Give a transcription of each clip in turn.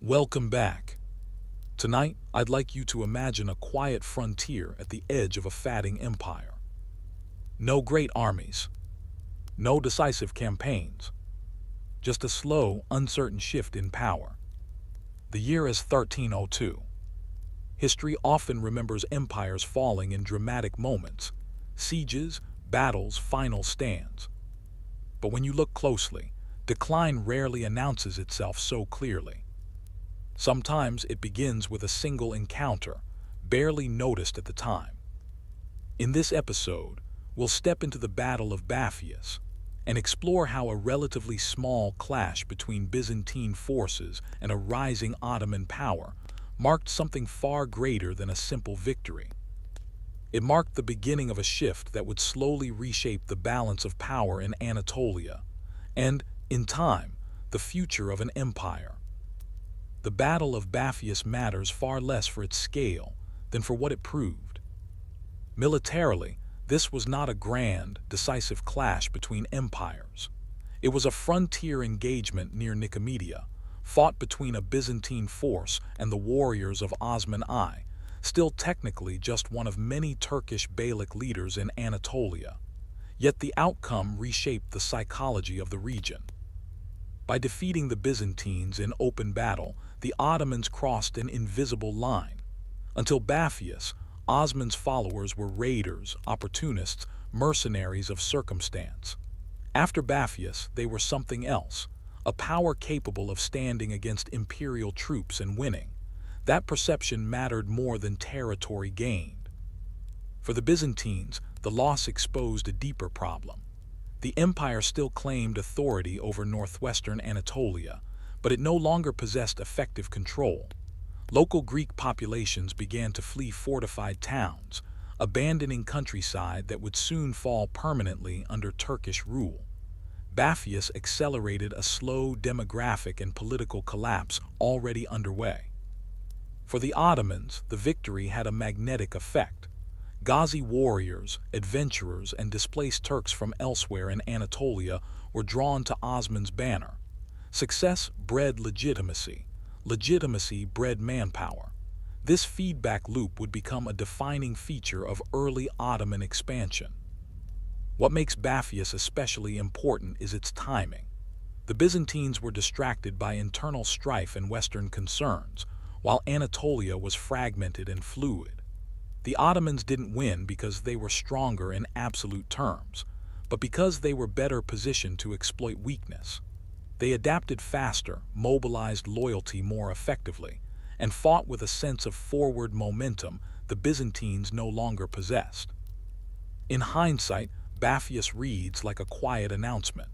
Welcome back. Tonight, I'd like you to imagine a quiet frontier at the edge of a fatting empire. No great armies, no decisive campaigns, just a slow, uncertain shift in power. The year is 1302. History often remembers empires falling in dramatic moments, sieges, battles, final stands. But when you look closely, decline rarely announces itself so clearly. Sometimes it begins with a single encounter, barely noticed at the time. In this episode, we'll step into the Battle of Bapheus and explore how a relatively small clash between Byzantine forces and a rising Ottoman power marked something far greater than a simple victory. It marked the beginning of a shift that would slowly reshape the balance of power in Anatolia and, in time, the future of an empire. The Battle of Bapheus matters far less for its scale than for what it proved. Militarily, this was not a grand, decisive clash between empires. It was a frontier engagement near Nicomedia, fought between a Byzantine force and the warriors of Osman I, still technically just one of many Turkish beylik leaders in Anatolia. Yet the outcome reshaped the psychology of the region. By defeating the Byzantines in open battle, the Ottomans crossed an invisible line. Until Bapheus, Osman's followers were raiders, opportunists, mercenaries of circumstance. After Bapheus, they were something else, a power capable of standing against imperial troops and winning. That perception mattered more than territory gained. For the Byzantines, the loss exposed a deeper problem. The empire still claimed authority over northwestern Anatolia, but it no longer possessed effective control. Local Greek populations began to flee fortified towns, abandoning countryside that would soon fall permanently under Turkish rule. Bapheus accelerated a slow demographic and political collapse already underway. For the Ottomans, the victory had a magnetic effect. Ghazi warriors, adventurers, and displaced Turks from elsewhere in Anatolia were drawn to Osman's banner. Success bred legitimacy. Legitimacy bred manpower. This feedback loop would become a defining feature of early Ottoman expansion. What makes Bapheus especially important is its timing. The Byzantines were distracted by internal strife and Western concerns, while Anatolia was fragmented and fluid. The Ottomans didn't win because they were stronger in absolute terms, but because they were better positioned to exploit weakness. They adapted faster, mobilized loyalty more effectively, and fought with a sense of forward momentum the Byzantines no longer possessed. In hindsight, Bapheus reads like a quiet announcement.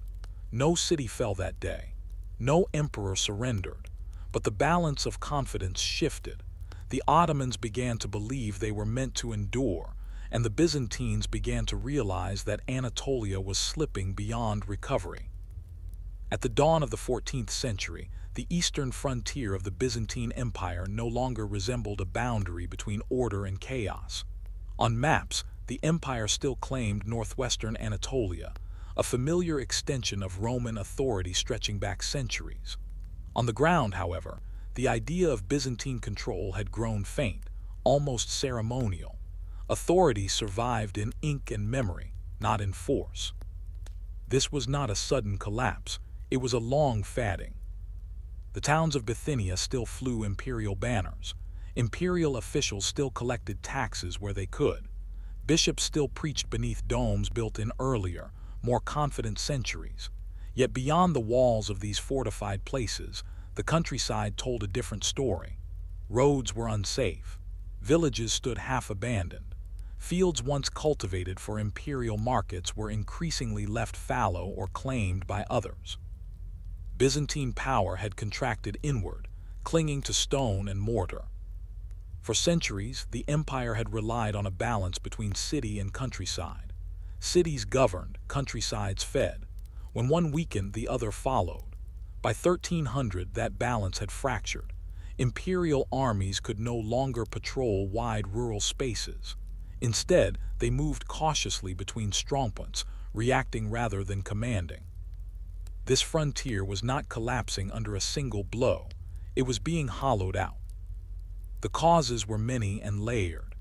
No city fell that day. No emperor surrendered. But the balance of confidence shifted. The Ottomans began to believe they were meant to endure, and the Byzantines began to realize that Anatolia was slipping beyond recovery. At the dawn of the 14th century, the eastern frontier of the Byzantine Empire no longer resembled a boundary between order and chaos. On maps, the empire still claimed northwestern Anatolia, a familiar extension of Roman authority stretching back centuries. On the ground, however, the idea of Byzantine control had grown faint, almost ceremonial. Authority survived in ink and memory, not in force. This was not a sudden collapse, it was a long fatting. The towns of Bithynia still flew imperial banners. Imperial officials still collected taxes where they could. Bishops still preached beneath domes built in earlier, more confident centuries. Yet beyond the walls of these fortified places, the countryside told a different story. Roads were unsafe. Villages stood half abandoned. Fields once cultivated for imperial markets were increasingly left fallow or claimed by others. Byzantine power had contracted inward, clinging to stone and mortar. For centuries, the empire had relied on a balance between city and countryside. Cities governed, countrysides fed. When one weakened, the other followed. By 1300, that balance had fractured. Imperial armies could no longer patrol wide rural spaces. Instead, they moved cautiously between strongpoints, reacting rather than commanding. This frontier was not collapsing under a single blow. It was being hollowed out. The causes were many and layered.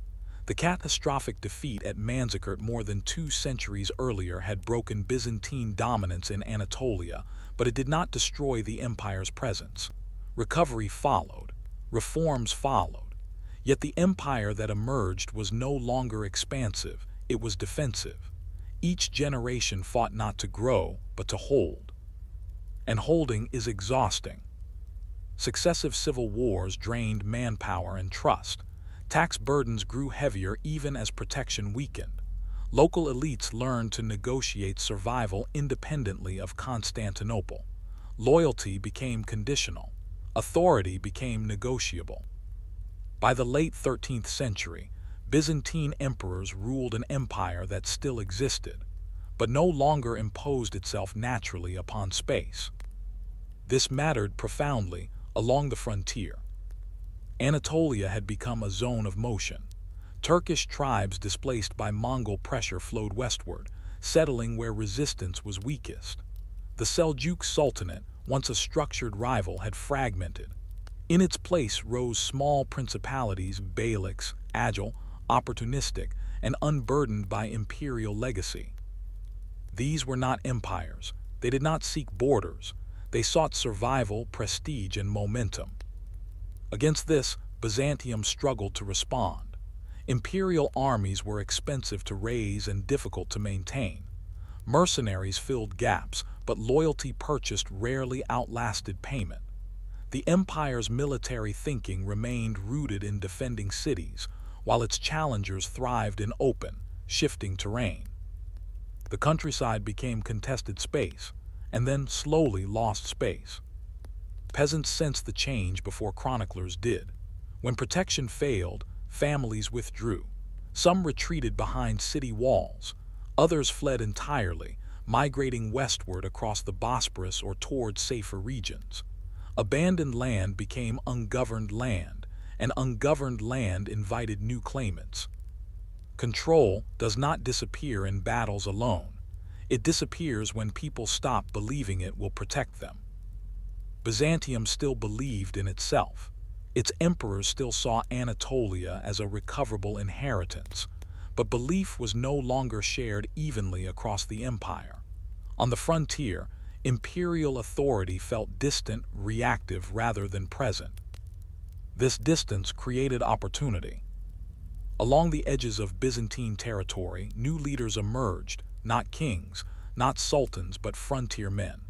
The catastrophic defeat at Manzikert more than 2 centuries earlier had broken Byzantine dominance in Anatolia, but it did not destroy the empire's presence. Recovery followed. Reforms followed. Yet the empire that emerged was no longer expansive, it was defensive. Each generation fought not to grow, but to hold. And holding is exhausting. Successive civil wars drained manpower and trust. Tax burdens grew heavier even as protection weakened. Local elites learned to negotiate survival independently of Constantinople. Loyalty became conditional. Authority became negotiable. By the late 13th century, Byzantine emperors ruled an empire that still existed, but no longer imposed itself naturally upon space. This mattered profoundly along the frontier. Anatolia had become a zone of motion. Turkish tribes displaced by Mongol pressure flowed westward, settling where resistance was weakest. The Seljuk Sultanate, once a structured rival, had fragmented. In its place rose small principalities, beyliks, agile, opportunistic, and unburdened by imperial legacy. These were not empires. They did not seek borders. They sought survival, prestige, and momentum. Against this, Byzantium struggled to respond. Imperial armies were expensive to raise and difficult to maintain. Mercenaries filled gaps, but loyalty purchased rarely outlasted payment. The empire's military thinking remained rooted in defending cities, while its challengers thrived in open, shifting terrain. The countryside became contested space, and then slowly lost space. Peasants sensed the change before chroniclers did. When protection failed, families withdrew. Some retreated behind city walls. Others fled entirely, migrating westward across the Bosporus or toward safer regions. Abandoned land became ungoverned land, and ungoverned land invited new claimants. Control does not disappear in battles alone. It disappears when people stop believing it will protect them. Byzantium still believed in itself. Its emperors still saw Anatolia as a recoverable inheritance, but belief was no longer shared evenly across the empire. On the frontier, imperial authority felt distant, reactive rather than present. This distance created opportunity. Along the edges of Byzantine territory, new leaders emerged, not kings, not sultans, but frontier men.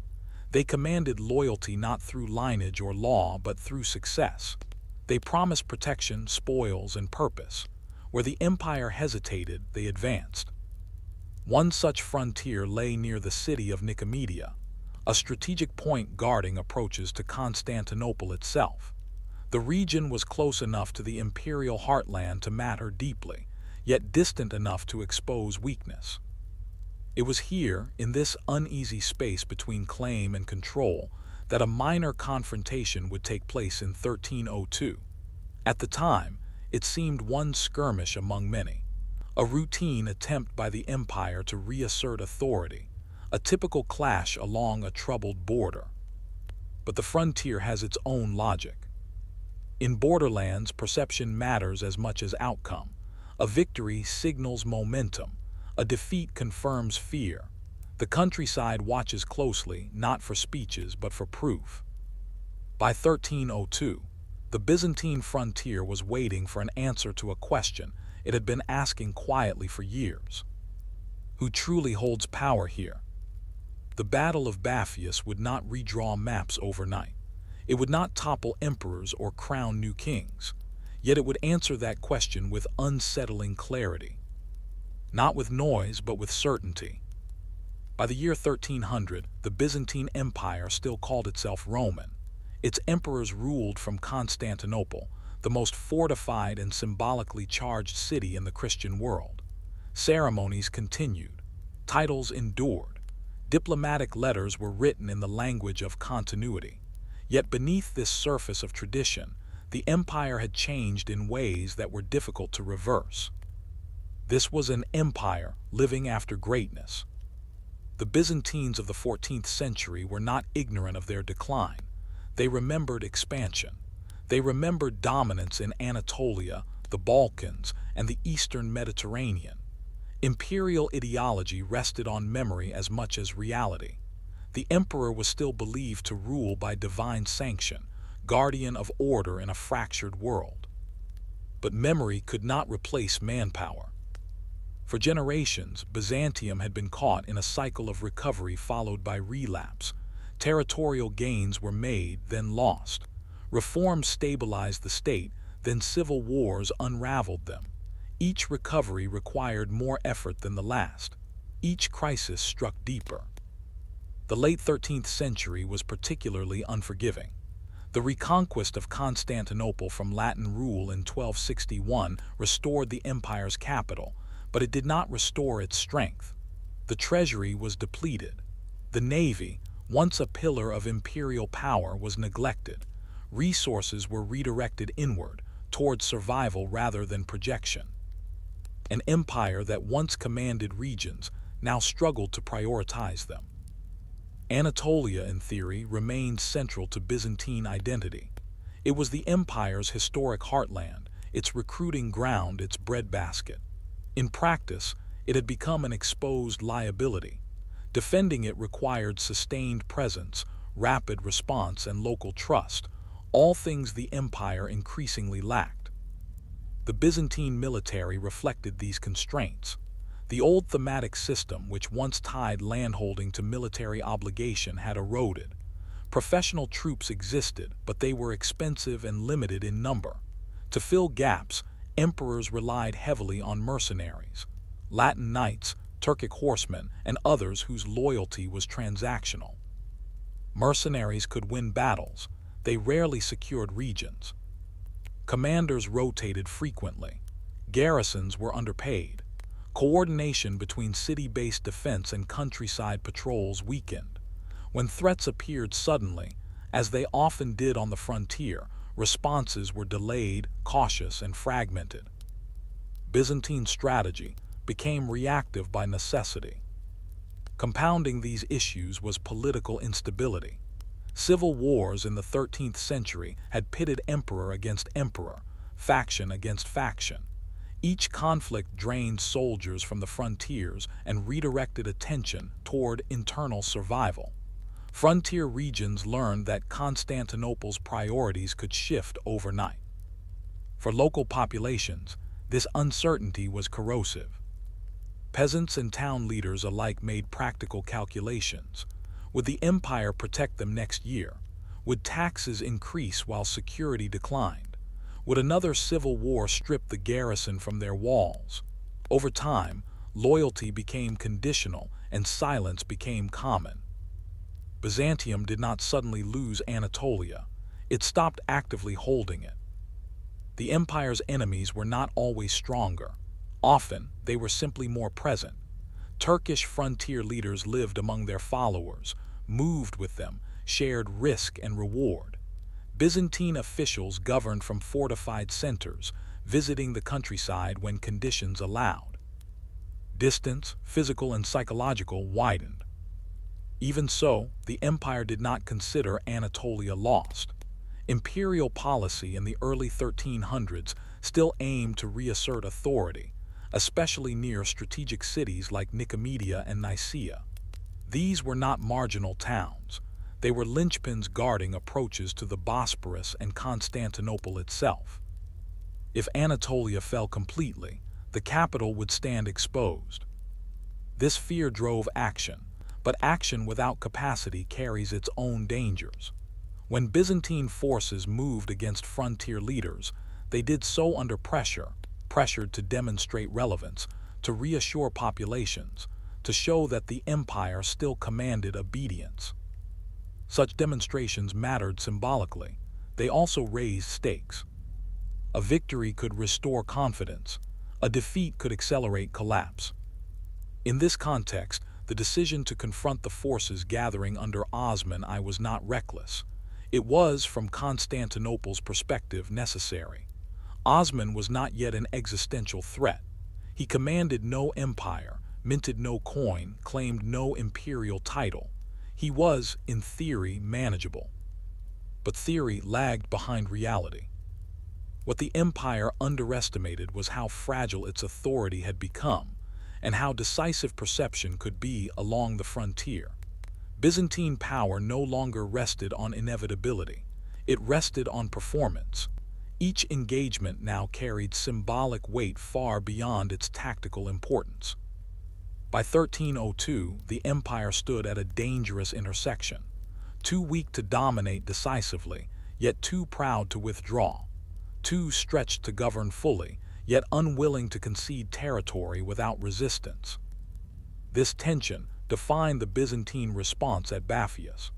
They commanded loyalty not through lineage or law, but through success. They promised protection, spoils, and purpose. Where the empire hesitated, they advanced. One such frontier lay near the city of Nicomedia, a strategic point guarding approaches to Constantinople itself. The region was close enough to the imperial heartland to matter deeply, yet distant enough to expose weakness. It was here, in this uneasy space between claim and control, that a minor confrontation would take place in 1302. At the time, it seemed one skirmish among many, a routine attempt by the empire to reassert authority, a typical clash along a troubled border. But the frontier has its own logic. In borderlands, perception matters as much as outcome. A victory signals momentum. A defeat confirms fear. The countryside watches closely, not for speeches, but for proof. By 1302, the Byzantine frontier was waiting for an answer to a question it had been asking quietly for years. Who truly holds power here? The Battle of Bapheus would not redraw maps overnight. It would not topple emperors or crown new kings. Yet it would answer that question with unsettling clarity. Not with noise, but with certainty. By the year 1300, the Byzantine Empire still called itself Roman. Its emperors ruled from Constantinople, the most fortified and symbolically charged city in the Christian world. Ceremonies continued. Titles endured. Diplomatic letters were written in the language of continuity. Yet beneath this surface of tradition, the empire had changed in ways that were difficult to reverse. This was an empire living after greatness. The Byzantines of the 14th century were not ignorant of their decline. They remembered expansion. They remembered dominance in Anatolia, the Balkans, and the Eastern Mediterranean. Imperial ideology rested on memory as much as reality. The emperor was still believed to rule by divine sanction, guardian of order in a fractured world. But memory could not replace manpower. For generations, Byzantium had been caught in a cycle of recovery followed by relapse. Territorial gains were made, then lost. Reforms stabilized the state, then civil wars unraveled them. Each recovery required more effort than the last. Each crisis struck deeper. The late 13th century was particularly unforgiving. The reconquest of Constantinople from Latin rule in 1261 restored the empire's capital, but it did not restore its strength. The treasury was depleted. The navy, once a pillar of imperial power, was neglected. Resources were redirected inward, toward survival rather than projection. An empire that once commanded regions now struggled to prioritize them. Anatolia, in theory, remained central to Byzantine identity. It was the empire's historic heartland, its recruiting ground, its breadbasket. In practice, it had become an exposed liability. Defending it required sustained presence, rapid response, and local trust, all things the empire increasingly lacked. The Byzantine military reflected these constraints. The old thematic system, which once tied landholding to military obligation, had eroded. Professional troops existed, but they were expensive and limited in number. To fill gaps, emperors relied heavily on mercenaries, Latin knights, Turkic horsemen, and others whose loyalty was transactional. Mercenaries could win battles. They rarely secured regions. Commanders rotated frequently. Garrisons were underpaid. Coordination between city-based defense and countryside patrols weakened. When threats appeared suddenly, as they often did on the frontier, responses were delayed, cautious, and fragmented. Byzantine strategy became reactive by necessity. Compounding these issues was political instability. Civil wars in the 13th century had pitted emperor against emperor, faction against faction. Each conflict drained soldiers from the frontiers and redirected attention toward internal survival. Frontier regions learned that Constantinople's priorities could shift overnight. For local populations, this uncertainty was corrosive. Peasants and town leaders alike made practical calculations. Would the empire protect them next year? Would taxes increase while security declined? Would another civil war strip the garrison from their walls? Over time, loyalty became conditional and silence became common. Byzantium did not suddenly lose Anatolia. It stopped actively holding it. The empire's enemies were not always stronger. Often, they were simply more present. Turkish frontier leaders lived among their followers, moved with them, shared risk and reward. Byzantine officials governed from fortified centers, visiting the countryside when conditions allowed. Distance, physical and psychological, widened. Even so, the empire did not consider Anatolia lost. Imperial policy in the early 1300s still aimed to reassert authority, especially near strategic cities like Nicomedia and Nicaea. These were not marginal towns. They were linchpins guarding approaches to the Bosporus and Constantinople itself. If Anatolia fell completely, the capital would stand exposed. This fear drove action, but action without capacity carries its own dangers. When Byzantine forces moved against frontier leaders, they did so under pressure, pressured to demonstrate relevance, to reassure populations, to show that the empire still commanded obedience. Such demonstrations mattered symbolically. They also raised stakes. A victory could restore confidence. A defeat could accelerate collapse. In this context, the decision to confront the forces gathering under Osman I was not reckless. It was, from Constantinople's perspective, necessary. Osman was not yet an existential threat. He commanded no empire, minted no coin, claimed no imperial title. He was, in theory, manageable. But theory lagged behind reality. What the empire underestimated was how fragile its authority had become, and how decisive perception could be along the frontier. Byzantine power no longer rested on inevitability. It rested on performance. Each engagement now carried symbolic weight far beyond its tactical importance. By 1302, the empire stood at a dangerous intersection, too weak to dominate decisively, yet too proud to withdraw, too stretched to govern fully, yet unwilling to concede territory without resistance. This tension defined the Byzantine response at Bapheus.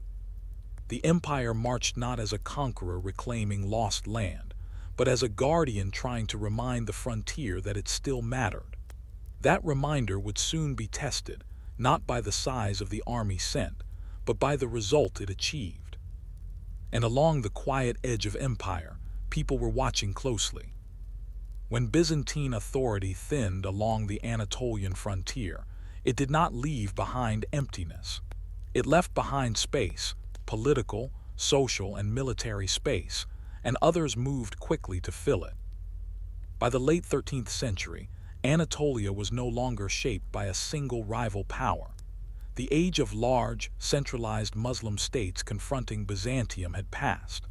The empire marched not as a conqueror reclaiming lost land, but as a guardian trying to remind the frontier that it still mattered. That reminder would soon be tested, not by the size of the army sent, but by the result it achieved. And along the quiet edge of empire, people were watching closely. When Byzantine authority thinned along the Anatolian frontier, it did not leave behind emptiness. It left behind space, political, social, and military space, and others moved quickly to fill it. By the late 13th century, Anatolia was no longer shaped by a single rival power. The age of large, centralized Muslim states confronting Byzantium had passed.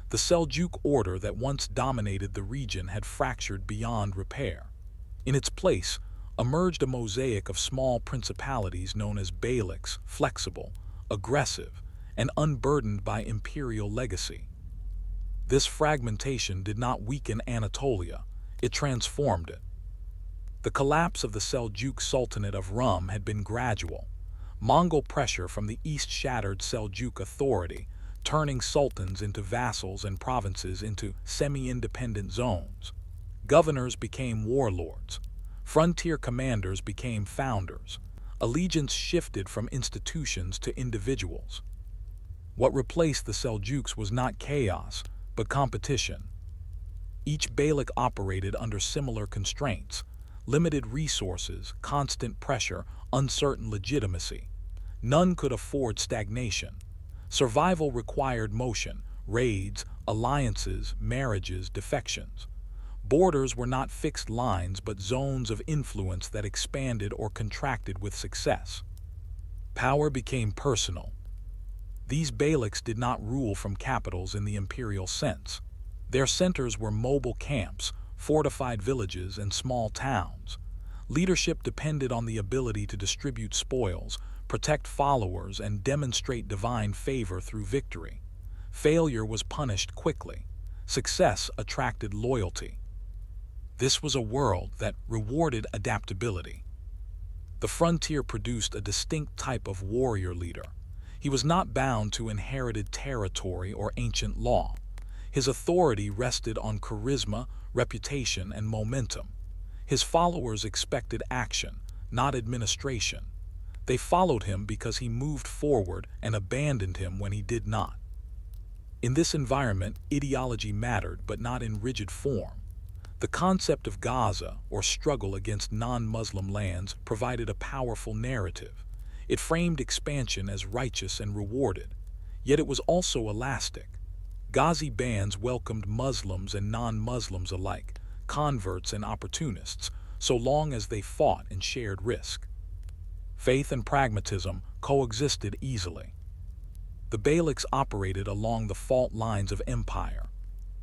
The Seljuk order that once dominated the region had fractured beyond repair. In its place emerged a mosaic of small principalities known as beyliks, flexible, aggressive, and unburdened by imperial legacy. This fragmentation did not weaken Anatolia, it transformed it. The collapse of the Seljuk Sultanate of Rum had been gradual. Mongol pressure from the east shattered Seljuk authority, turning sultans into vassals and provinces into semi-independent zones. Governors became warlords. Frontier commanders became founders. Allegiance shifted from institutions to individuals. What replaced the Seljuks was not chaos, but competition. Each beylik operated under similar constraints: limited resources, constant pressure, uncertain legitimacy. None could afford stagnation. Survival required motion, raids, alliances, marriages, defections. Borders were not fixed lines but zones of influence that expanded or contracted with success. Power became personal. These beyliks did not rule from capitals in the imperial sense. Their centers were mobile camps, fortified villages, and small towns. Leadership depended on the ability to distribute spoils, protect followers, and demonstrate divine favor through victory. Failure was punished quickly. Success attracted loyalty. This was a world that rewarded adaptability. The frontier produced a distinct type of warrior leader. He was not bound to inherited territory or ancient law. His authority rested on charisma, reputation, and momentum. His followers expected action, not administration. They followed him because he moved forward and abandoned him when he did not. In this environment, ideology mattered, but not in rigid form. The concept of ghazi, or struggle against non-Muslim lands, provided a powerful narrative. It framed expansion as righteous and rewarded, yet it was also elastic. Ghazi bands welcomed Muslims and non-Muslims alike, converts and opportunists, so long as they fought and shared risk. Faith and pragmatism coexisted easily. The beyliks operated along the fault lines of empire.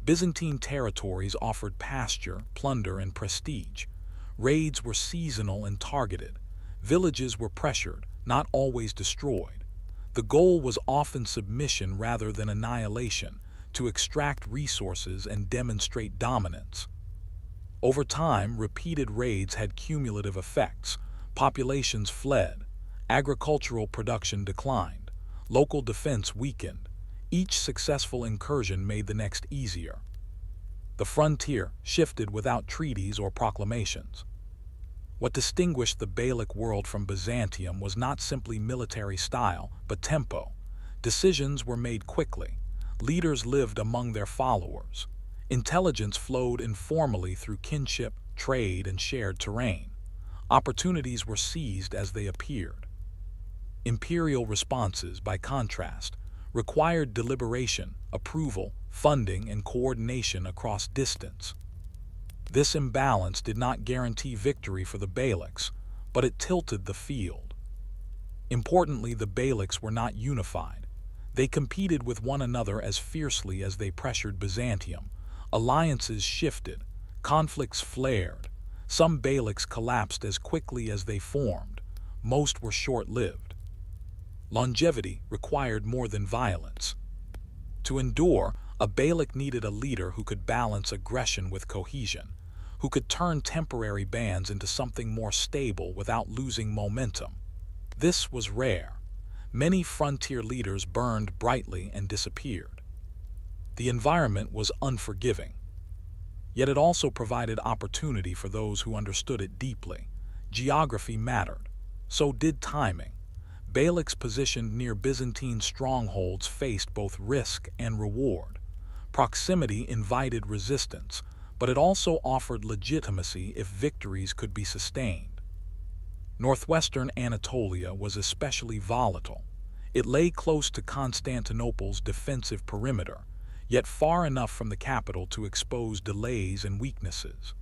Byzantine territories offered pasture, plunder, and prestige. Raids were seasonal and targeted. Villages were pressured, not always destroyed. The goal was often submission rather than annihilation, to extract resources and demonstrate dominance. Over time, repeated raids had cumulative effects. Populations fled, agricultural production declined, local defense weakened. Each successful incursion made the next easier. The frontier shifted without treaties or proclamations. What distinguished the beylik world from Byzantium was not simply military style, but tempo. Decisions were made quickly. Leaders lived among their followers. Intelligence flowed informally through kinship, trade, and shared terrain. Opportunities were seized as they appeared. Imperial responses, by contrast, required deliberation, approval, funding, and coordination across distance. This imbalance did not guarantee victory for the beyliks, but it tilted the field. Importantly, the beyliks were not unified. They competed with one another as fiercely as they pressured Byzantium. Alliances shifted, conflicts flared. Some beyliks collapsed as quickly as they formed. Most were short-lived. Longevity required more than violence. To endure, a beylik needed a leader who could balance aggression with cohesion, who could turn temporary bands into something more stable without losing momentum. This was rare. Many frontier leaders burned brightly and disappeared. The environment was unforgiving. Yet it also provided opportunity for those who understood it deeply. Geography mattered. So did timing. Beyliks positioned near Byzantine strongholds faced both risk and reward. Proximity invited resistance, but it also offered legitimacy if victories could be sustained. Northwestern Anatolia was especially volatile. It lay close to Constantinople's defensive perimeter, yet far enough from the capital to expose delays and weaknesses.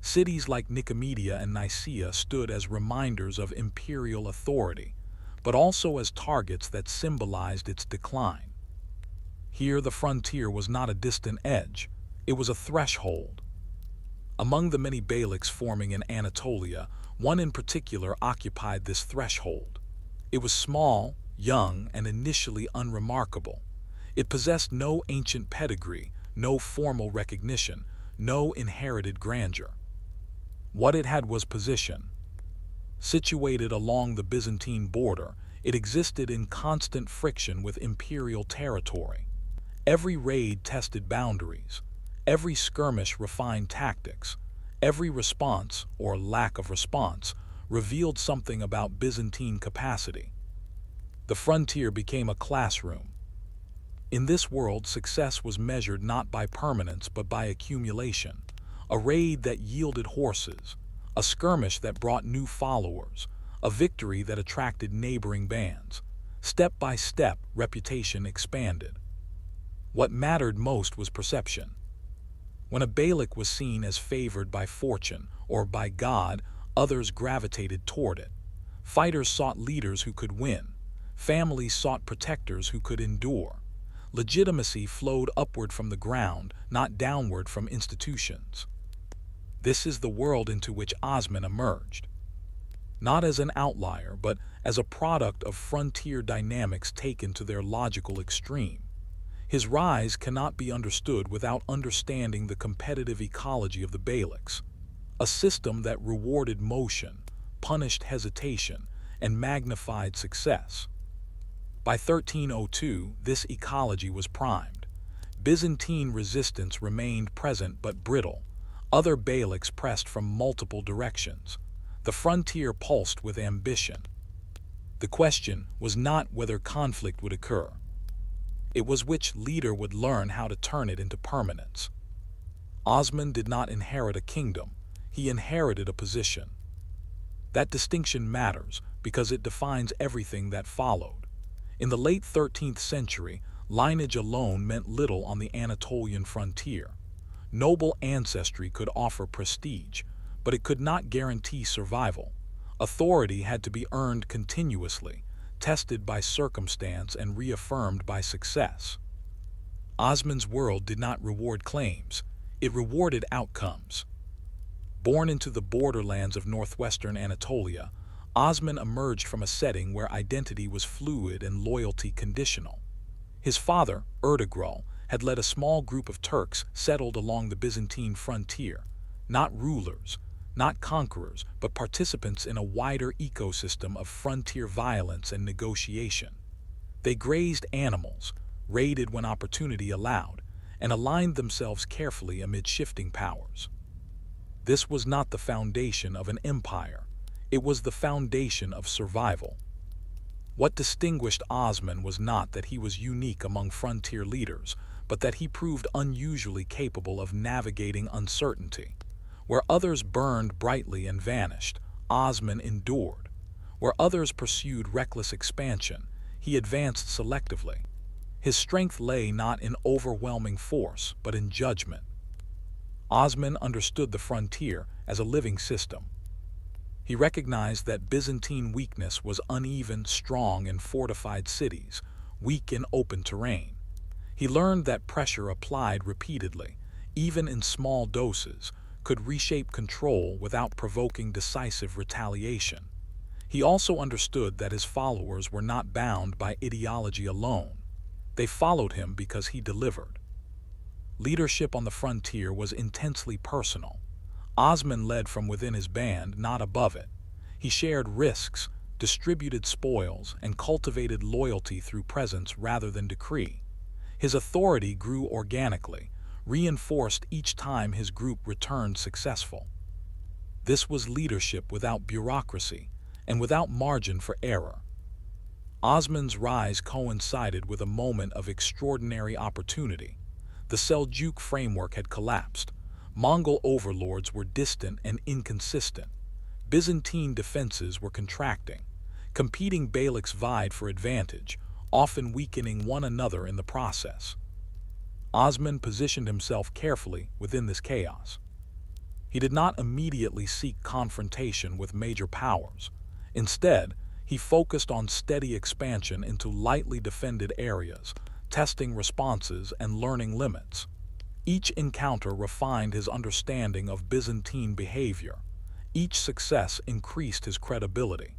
Cities like Nicomedia and Nicaea stood as reminders of imperial authority, but also as targets that symbolized its decline. Here the frontier was not a distant edge, it was a threshold. Among the many beyliks forming in Anatolia, one in particular occupied this threshold. It was small, young, and initially unremarkable. It possessed no ancient pedigree, no formal recognition, no inherited grandeur. What it had was position. Situated along the Byzantine border, it existed in constant friction with imperial territory. Every raid tested boundaries. Every skirmish refined tactics. Every response, or lack of response, revealed something about Byzantine capacity. The frontier became a classroom. In this world, success was measured not by permanence but by accumulation. A raid that yielded horses, a skirmish that brought new followers, a victory that attracted neighboring bands. Step by step, reputation expanded. What mattered most was perception. When a beylik was seen as favored by fortune or by God, others gravitated toward it. Fighters sought leaders who could win. Families sought protectors who could endure. Legitimacy flowed upward from the ground, not downward from institutions. This is the world into which Osman emerged. Not as an outlier, but as a product of frontier dynamics taken to their logical extreme. His rise cannot be understood without understanding the competitive ecology of the beyliks, a system that rewarded motion, punished hesitation, and magnified success. By 1302, this ecology was primed. Byzantine resistance remained present but brittle. Other beyliks pressed from multiple directions. The frontier pulsed with ambition. The question was not whether conflict would occur. It was which leader would learn how to turn it into permanence. Osman did not inherit a kingdom, he inherited a position. That distinction matters because it defines everything that followed. In the late 13th century, lineage alone meant little on the Anatolian frontier. Noble ancestry could offer prestige, but it could not guarantee survival. Authority had to be earned continuously, tested by circumstance and reaffirmed by success. Osman's world did not reward claims, it rewarded outcomes. Born into the borderlands of northwestern Anatolia, Osman emerged from a setting where identity was fluid and loyalty conditional. His father, Ertugrul, had led a small group of Turks settled along the Byzantine frontier, not rulers, not conquerors, but participants in a wider ecosystem of frontier violence and negotiation. They grazed animals, raided when opportunity allowed, and aligned themselves carefully amid shifting powers. This was not the foundation of an empire, it was the foundation of survival. What distinguished Osman was not that he was unique among frontier leaders, but that he proved unusually capable of navigating uncertainty. Where others burned brightly and vanished, Osman endured. Where others pursued reckless expansion, he advanced selectively. His strength lay not in overwhelming force, but in judgment. Osman understood the frontier as a living system. He recognized that Byzantine weakness was uneven, strong in fortified cities, weak in open terrain. He learned that pressure applied repeatedly, even in small doses, could reshape control without provoking decisive retaliation. He also understood that his followers were not bound by ideology alone. They followed him because he delivered. Leadership on the frontier was intensely personal. Osman led from within his band, not above it. He shared risks, distributed spoils, and cultivated loyalty through presence rather than decree. His authority grew organically, reinforced each time his group returned successful. This was leadership without bureaucracy and without margin for error. Osman's rise coincided with a moment of extraordinary opportunity. The Seljuk framework had collapsed. Mongol overlords were distant and inconsistent. Byzantine defenses were contracting. Competing beyliks vied for advantage, often weakening one another in the process. Osman positioned himself carefully within this chaos. He did not immediately seek confrontation with major powers. Instead, he focused on steady expansion into lightly defended areas, testing responses and learning limits. Each encounter refined his understanding of Byzantine behavior. Each success increased his credibility.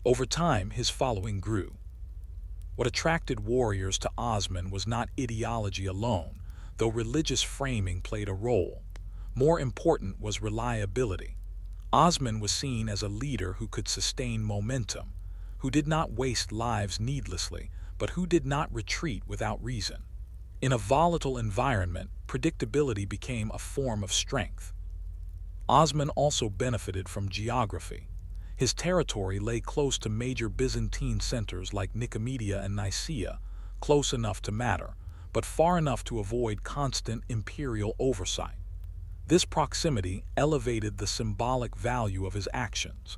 Over time, his following grew. What attracted warriors to Osman was not ideology alone, though religious framing played a role. More important was reliability. Osman was seen as a leader who could sustain momentum, who did not waste lives needlessly, but who did not retreat without reason. In a volatile environment, predictability became a form of strength. Osman also benefited from geography. His territory lay close to major Byzantine centers like Nicomedia and Nicaea, close enough to matter, but far enough to avoid constant imperial oversight. This proximity elevated the symbolic value of his actions.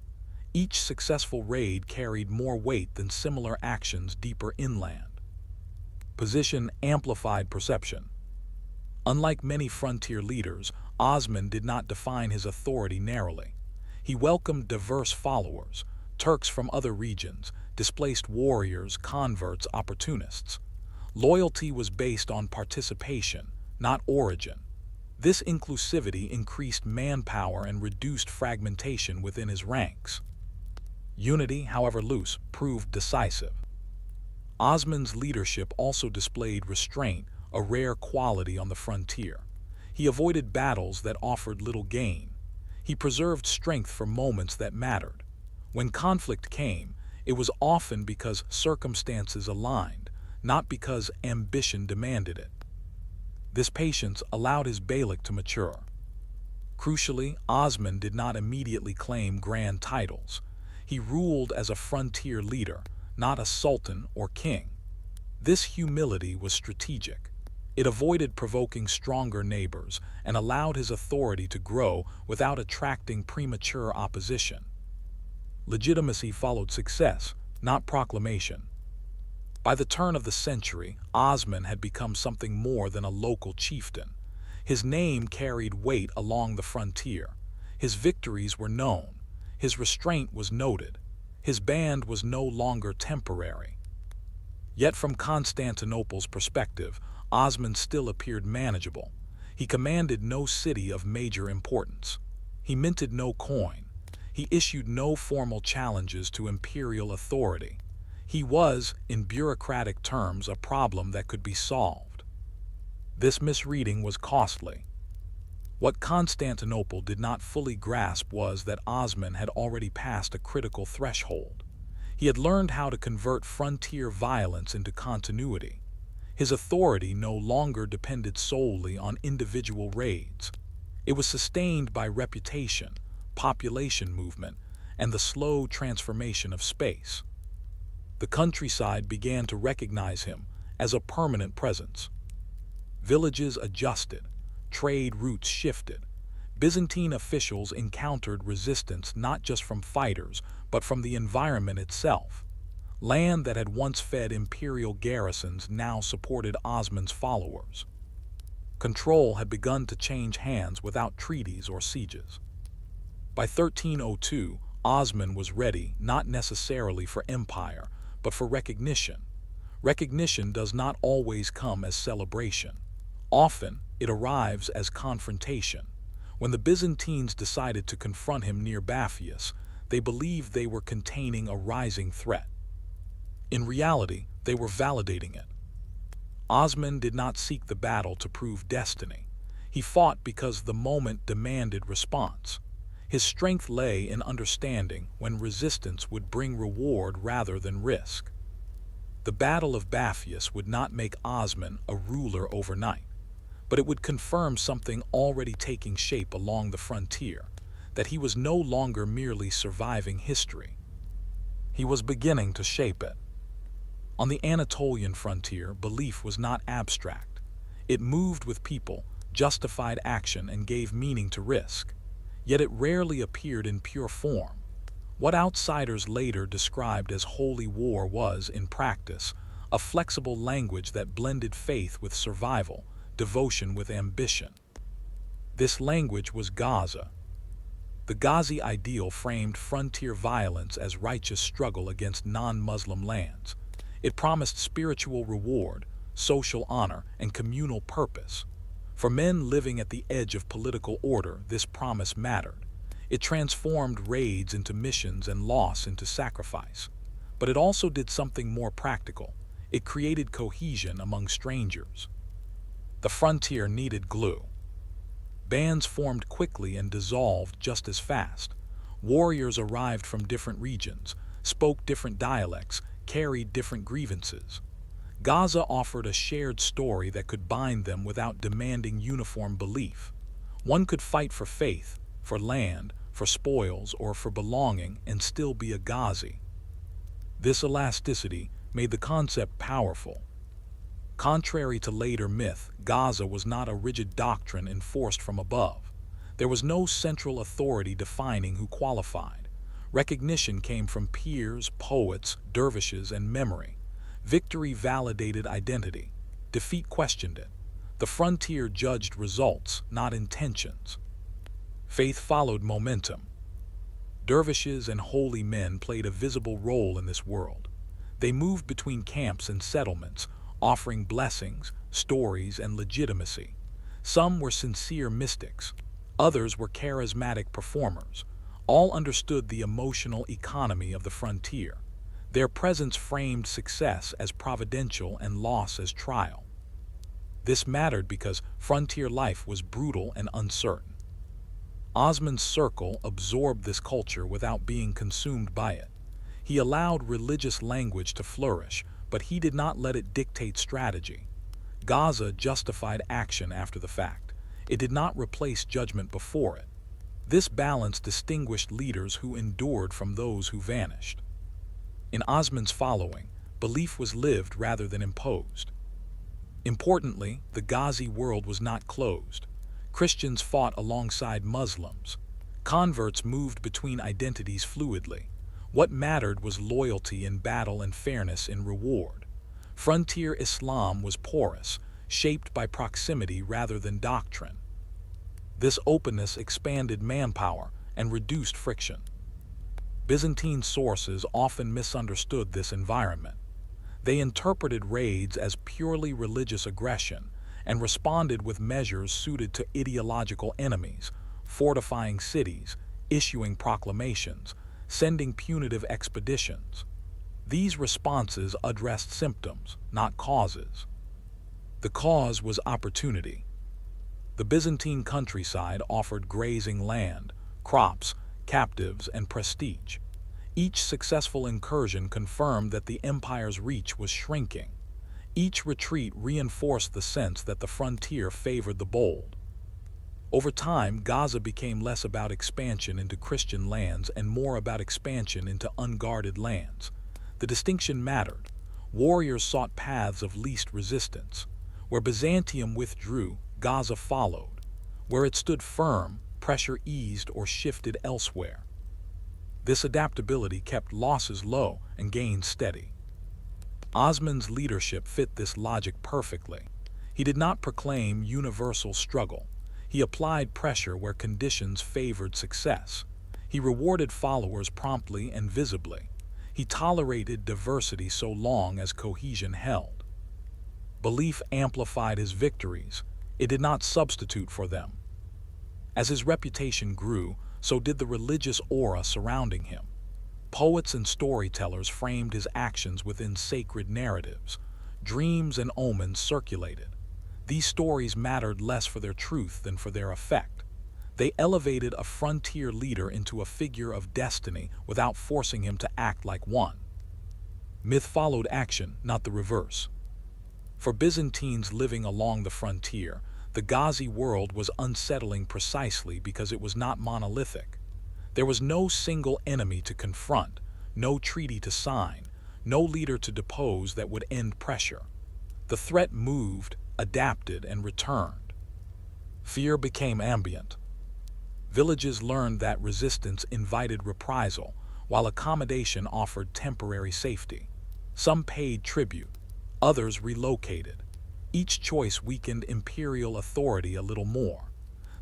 Each successful raid carried more weight than similar actions deeper inland. Position amplified perception. Unlike many frontier leaders, Osman did not define his authority narrowly. He welcomed diverse followers, Turks from other regions, displaced warriors, converts, opportunists. Loyalty was based on participation, not origin. This inclusivity increased manpower and reduced fragmentation within his ranks. Unity, however loose, proved decisive. Osman's leadership also displayed restraint, a rare quality on the frontier. He avoided battles that offered little gain. He preserved strength for moments that mattered. When conflict came, it was often because circumstances aligned, not because ambition demanded it. This patience allowed his beylik to mature. Crucially, Osman did not immediately claim grand titles. He ruled as a frontier leader, not a sultan or king. This humility was strategic. It avoided provoking stronger neighbors and allowed his authority to grow without attracting premature opposition. Legitimacy followed success, not proclamation. By the turn of the century, Osman had become something more than a local chieftain. His name carried weight along the frontier. His victories were known. His restraint was noted. His band was no longer temporary. Yet from Constantinople's perspective, Osman still appeared manageable. He commanded no city of major importance. He minted no coin. He issued no formal challenges to imperial authority. He was, in bureaucratic terms, a problem that could be solved. This misreading was costly. What Constantinople did not fully grasp was that Osman had already passed a critical threshold. He had learned how to convert frontier violence into continuity. His authority no longer depended solely on individual raids. It was sustained by reputation, population movement, and the slow transformation of space. The countryside began to recognize him as a permanent presence. Villages adjusted, trade routes shifted. Byzantine officials encountered resistance not just from fighters, but from the environment itself. Land that had once fed imperial garrisons now supported Osman's followers. Control had begun to change hands without treaties or sieges. By 1302, Osman was ready not necessarily for empire, but for recognition. Recognition does not always come as celebration. Often, it arrives as confrontation. When the Byzantines decided to confront him near Bapheus, they believed they were containing a rising threat. In reality, they were validating it. Osman did not seek the battle to prove destiny. He fought because the moment demanded response. His strength lay in understanding when resistance would bring reward rather than risk. The Battle of Bapheus would not make Osman a ruler overnight, but it would confirm something already taking shape along the frontier, that he was no longer merely surviving history. He was beginning to shape it. On the Anatolian frontier, belief was not abstract. It moved with people, justified action, and gave meaning to risk. Yet it rarely appeared in pure form. What outsiders later described as holy war was, in practice, a flexible language that blended faith with survival, devotion with ambition. This language was ghazi. The ghazi ideal framed frontier violence as righteous struggle against non-Muslim lands. It promised spiritual reward, social honor, and communal purpose. For men living at the edge of political order, this promise mattered. It transformed raids into missions and loss into sacrifice. But it also did something more practical. It created cohesion among strangers. The frontier needed glue. Bands formed quickly and dissolved just as fast. Warriors arrived from different regions, spoke different dialects, carried different grievances. Gaza offered a shared story that could bind them without demanding uniform belief. One could fight for faith, for land, for spoils, or for belonging and still be a ghazi. This elasticity made the concept powerful. Contrary to later myth, Gaza was not a rigid doctrine enforced from above. There was no central authority defining who qualified. Recognition came from peers, poets, dervishes, and memory. Victory validated identity. Defeat questioned it. The frontier judged results, not intentions. Faith followed momentum. Dervishes and holy men played a visible role in this world. They moved between camps and settlements, offering blessings, stories, and legitimacy. Some were sincere mystics. Others were charismatic performers. All understood the emotional economy of the frontier. Their presence framed success as providential and loss as trial. This mattered because frontier life was brutal and uncertain. Osman's circle absorbed this culture without being consumed by it. He allowed religious language to flourish, but he did not let it dictate strategy. Gaza justified action after the fact. It did not replace judgment before it. This balance distinguished leaders who endured from those who vanished. In Osman's following, belief was lived rather than imposed. Importantly, the Ghazi world was not closed. Christians fought alongside Muslims. Converts moved between identities fluidly. What mattered was loyalty in battle and fairness in reward. Frontier Islam was porous, shaped by proximity rather than doctrine. This openness expanded manpower and reduced friction. Byzantine sources often misunderstood this environment. They interpreted raids as purely religious aggression and responded with measures suited to ideological enemies, fortifying cities, issuing proclamations, sending punitive expeditions. These responses addressed symptoms, not causes. The cause was opportunity. The Byzantine countryside offered grazing land, crops, captives, and prestige. Each successful incursion confirmed that the empire's reach was shrinking. Each retreat reinforced the sense that the frontier favored the bold. Over time, Gaza became less about expansion into Christian lands and more about expansion into unguarded lands. The distinction mattered. Warriors sought paths of least resistance. Where Byzantium withdrew, Gaza followed. Where it stood firm, pressure eased or shifted elsewhere. This adaptability kept losses low and gains steady. Osman's leadership fit this logic perfectly. He did not proclaim universal struggle. He applied pressure where conditions favored success. He rewarded followers promptly and visibly. He tolerated diversity so long as cohesion held. Belief amplified his victories. It did not substitute for them. As his reputation grew, so did the religious aura surrounding him. Poets and storytellers framed his actions within sacred narratives. Dreams and omens circulated. These stories mattered less for their truth than for their effect. They elevated a frontier leader into a figure of destiny without forcing him to act like one. Myth followed action, not the reverse. For Byzantines living along the frontier, the ghazi world was unsettling precisely because it was not monolithic. There was no single enemy to confront, no treaty to sign, no leader to depose that would end pressure. The threat moved, adapted, and returned. Fear became ambient. Villages learned that resistance invited reprisal, while accommodation offered temporary safety. Some paid tribute, others relocated. Each choice weakened imperial authority a little more.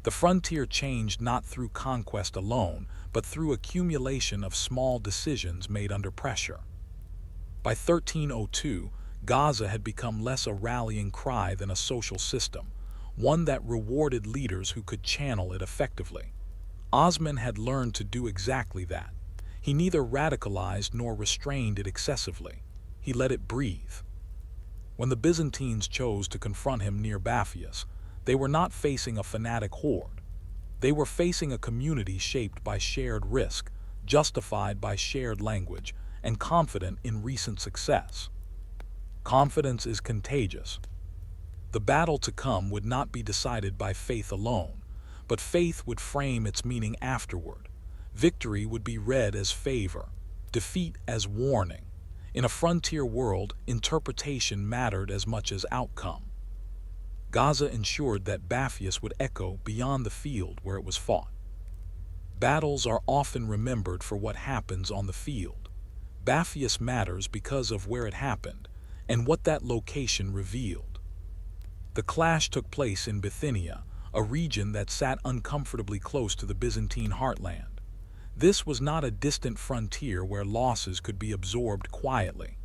The frontier changed not through conquest alone, but through accumulation of small decisions made under pressure. By 1302, Gaza had become less a rallying cry than a social system, one that rewarded leaders who could channel it effectively. Osman had learned to do exactly that. He neither radicalized nor restrained it excessively. He let it breathe. When the Byzantines chose to confront him near Bapheus, they were not facing a fanatic horde. They were facing a community shaped by shared risk, justified by shared language, and confident in recent success. Confidence is contagious. The battle to come would not be decided by faith alone, but faith would frame its meaning afterward. Victory would be read as favor, defeat as warning. In a frontier world, interpretation mattered as much as outcome. Gaza ensured that Bapheus would echo beyond the field where it was fought. Battles are often remembered for what happens on the field. Bapheus matters because of where it happened and what that location revealed. The clash took place in Bithynia, a region that sat uncomfortably close to the Byzantine heartland. This was not a distant frontier where losses could be absorbed quietly.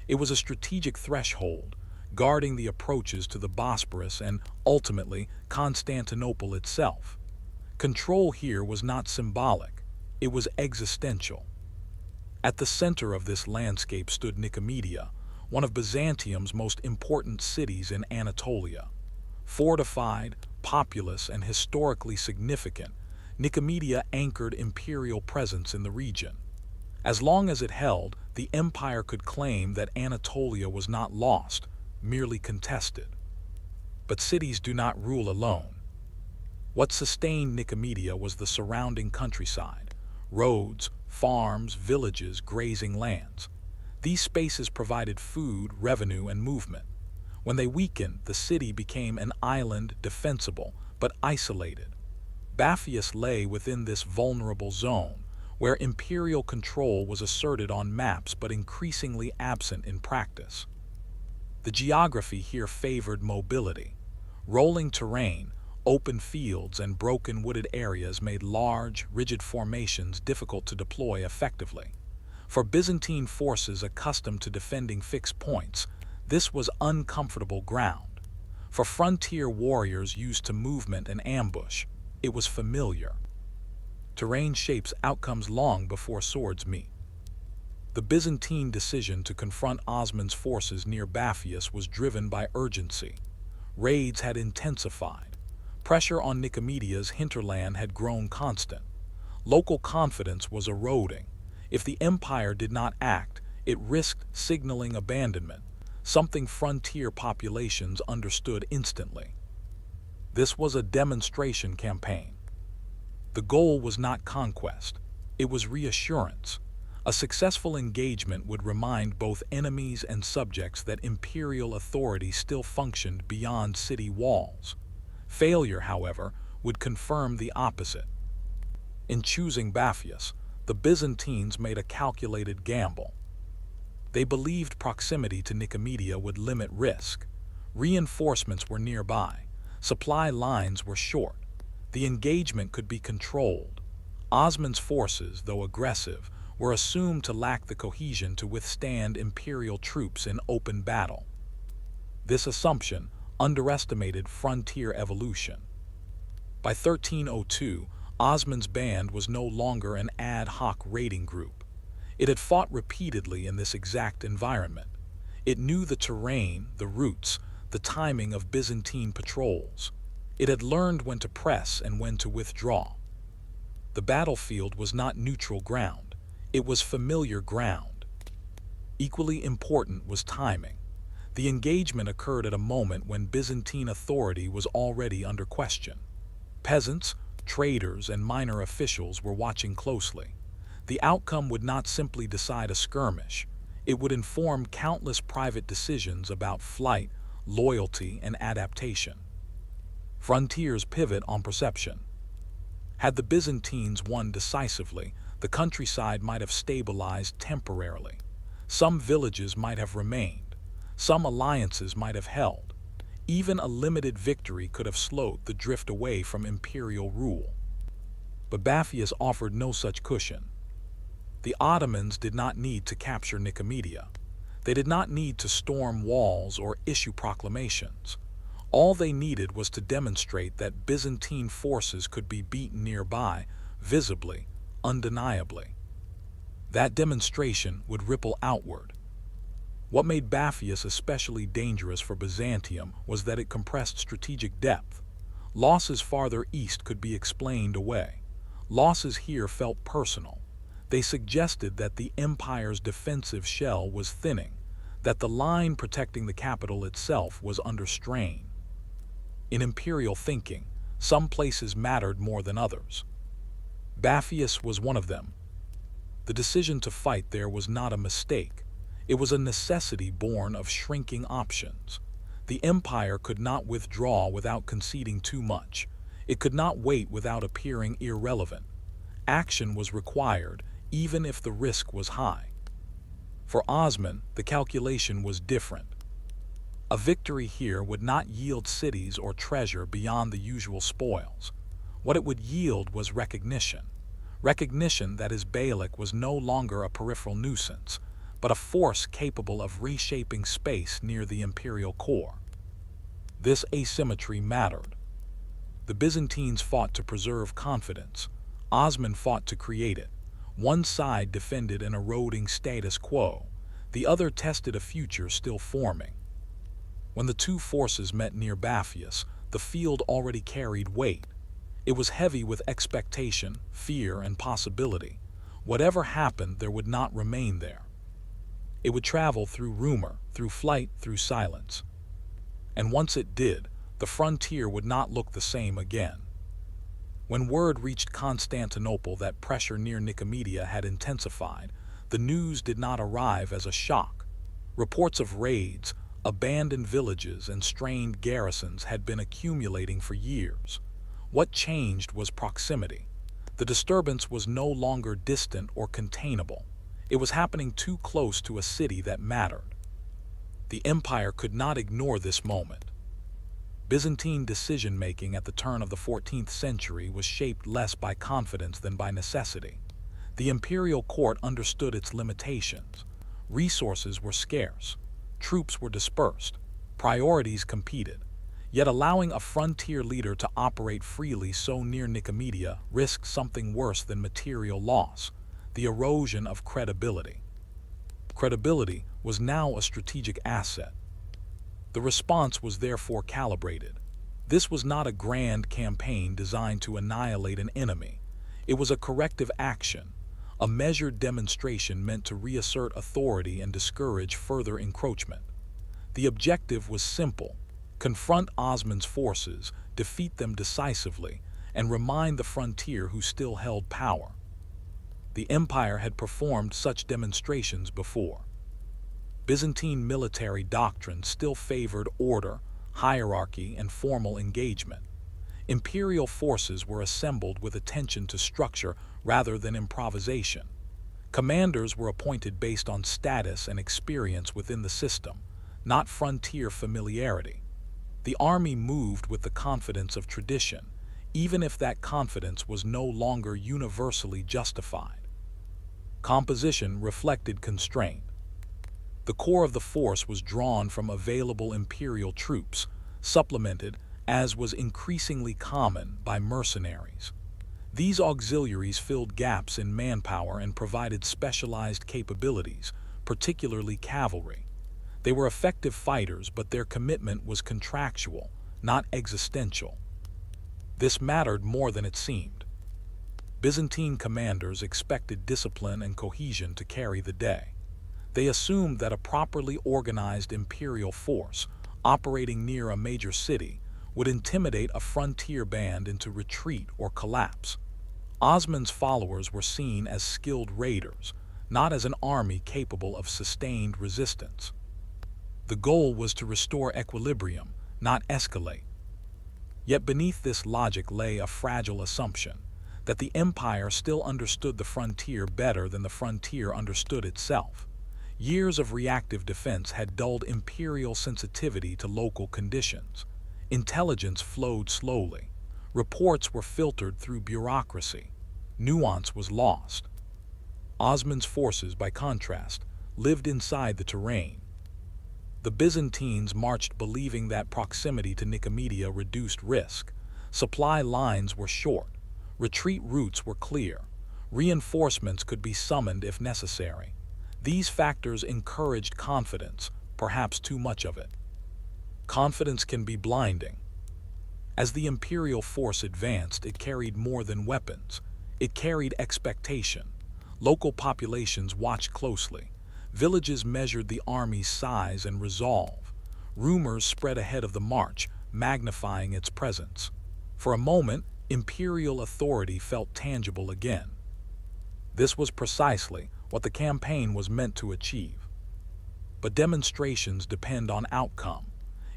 It was a strategic threshold, guarding the approaches to the Bosporus and, ultimately, Constantinople itself. Control here was not symbolic, it was existential. At the center of this landscape stood Nicomedia, one of Byzantium's most important cities in Anatolia. Fortified, populous, and historically significant, Nicomedia anchored imperial presence in the region. As long as it held, the empire could claim that Anatolia was not lost, merely contested. But cities do not rule alone. What sustained Nicomedia was the surrounding countryside: roads, farms, villages, grazing lands. These spaces provided food, revenue, and movement. When they weakened, the city became an island, defensible, but isolated. Bapheus lay within this vulnerable zone, where imperial control was asserted on maps but increasingly absent in practice. The geography here favored mobility. Rolling terrain, open fields, and broken wooded areas made large, rigid formations difficult to deploy effectively. For Byzantine forces accustomed to defending fixed points, this was uncomfortable ground. For frontier warriors used to movement and ambush, it was familiar. Terrain shapes outcomes long before swords meet. The Byzantine decision to confront Osman's forces near Bapheus was driven by urgency. Raids had intensified. Pressure on Nicomedia's hinterland had grown constant. Local confidence was eroding. If the empire did not act, it risked signaling abandonment, something frontier populations understood instantly. This was a demonstration campaign. The goal was not conquest, it was reassurance. A successful engagement would remind both enemies and subjects that imperial authority still functioned beyond city walls. Failure, however, would confirm the opposite. In choosing Bapheus, the Byzantines made a calculated gamble. They believed proximity to Nicomedia would limit risk. Reinforcements were nearby. Supply lines were short. The engagement could be controlled. Osman's forces, though aggressive, were assumed to lack the cohesion to withstand imperial troops in open battle. This assumption underestimated frontier evolution. By 1302, Osman's band was no longer an ad hoc raiding group. It had fought repeatedly in this exact environment. It knew the terrain, the routes, the timing of Byzantine patrols. It had learned when to press and when to withdraw. The battlefield was not neutral ground. It was familiar ground. Equally important was timing. The engagement occurred at a moment when Byzantine authority was already under question. Peasants, traders, and minor officials were watching closely. The outcome would not simply decide a skirmish. It would inform countless private decisions about flight, loyalty, and adaptation. Frontiers pivot on perception. Had the Byzantines won decisively, the countryside might have stabilized temporarily. Some villages might have remained. Some alliances might have held. Even a limited victory could have slowed the drift away from imperial rule. But Bapheus offered no such cushion. The Ottomans did not need to capture Nicomedia. They did not need to storm walls or issue proclamations. All they needed was to demonstrate that Byzantine forces could be beaten nearby, visibly, undeniably. That demonstration would ripple outward. What made Bapheus especially dangerous for Byzantium was that it compressed strategic depth. Losses farther east could be explained away. Losses here felt personal. They suggested that the empire's defensive shell was thinning, that the line protecting the capital itself was under strain. In imperial thinking, some places mattered more than others. Bapheus was one of them. The decision to fight there was not a mistake. It was a necessity born of shrinking options. The empire could not withdraw without conceding too much. It could not wait without appearing irrelevant. Action was required, even if the risk was high. For Osman, the calculation was different. A victory here would not yield cities or treasure beyond the usual spoils. What it would yield was recognition. Recognition that his beylik was no longer a peripheral nuisance, but a force capable of reshaping space near the imperial core. This asymmetry mattered. The Byzantines fought to preserve confidence. Osman fought to create it. One side defended an eroding status quo. The other tested a future still forming. When the two forces met near Bapheus, the field already carried weight. It was heavy with expectation, fear, and possibility. Whatever happened, there would not remain there. It would travel through rumor, through flight, through silence. And once it did, the frontier would not look the same again. When word reached Constantinople that pressure near Nicomedia had intensified, the news did not arrive as a shock. Reports of raids, abandoned villages, and strained garrisons had been accumulating for years. What changed was proximity. The disturbance was no longer distant or containable. It was happening too close to a city that mattered. The empire could not ignore this moment. Byzantine decision-making at the turn of the 14th century was shaped less by confidence than by necessity. The imperial court understood its limitations. Resources were scarce. Troops were dispersed. Priorities competed. Yet allowing a frontier leader to operate freely so near Nicomedia risked something worse than material loss: the erosion of credibility. Credibility was now a strategic asset. The response was therefore calibrated. This was not a grand campaign designed to annihilate an enemy. It was a corrective action, a measured demonstration meant to reassert authority and discourage further encroachment. The objective was simple: confront Osman's forces, defeat them decisively, and remind the frontier who still held power. The empire had performed such demonstrations before. Byzantine military doctrine still favored order, hierarchy, and formal engagement. Imperial forces were assembled with attention to structure rather than improvisation. Commanders were appointed based on status and experience within the system, not frontier familiarity. The army moved with the confidence of tradition, even if that confidence was no longer universally justified. Composition reflected constraint. The core of the force was drawn from available imperial troops, supplemented, as was increasingly common, by mercenaries. These auxiliaries filled gaps in manpower and provided specialized capabilities, particularly cavalry. They were effective fighters, but their commitment was contractual, not existential. This mattered more than it seemed. Byzantine commanders expected discipline and cohesion to carry the day. They assumed that a properly organized imperial force, operating near a major city, would intimidate a frontier band into retreat or collapse. Osman's followers were seen as skilled raiders, not as an army capable of sustained resistance. The goal was to restore equilibrium, not escalate. Yet beneath this logic lay a fragile assumption, that the empire still understood the frontier better than the frontier understood itself. Years of reactive defense had dulled imperial sensitivity to local conditions. Intelligence flowed slowly. Reports were filtered through bureaucracy. Nuance was lost. Osman's forces, by contrast, lived inside the terrain. The Byzantines marched believing that proximity to Nicomedia reduced risk. Supply lines were short. Retreat routes were clear. Reinforcements could be summoned if necessary. These factors encouraged confidence, perhaps too much of it. Confidence can be blinding. As the imperial force advanced, it carried more than weapons. It carried expectation. Local populations watched closely. Villages measured the army's size and resolve. Rumors spread ahead of the march, magnifying its presence. For a moment, imperial authority felt tangible again. This was precisely what the campaign was meant to achieve. But demonstrations depend on outcome.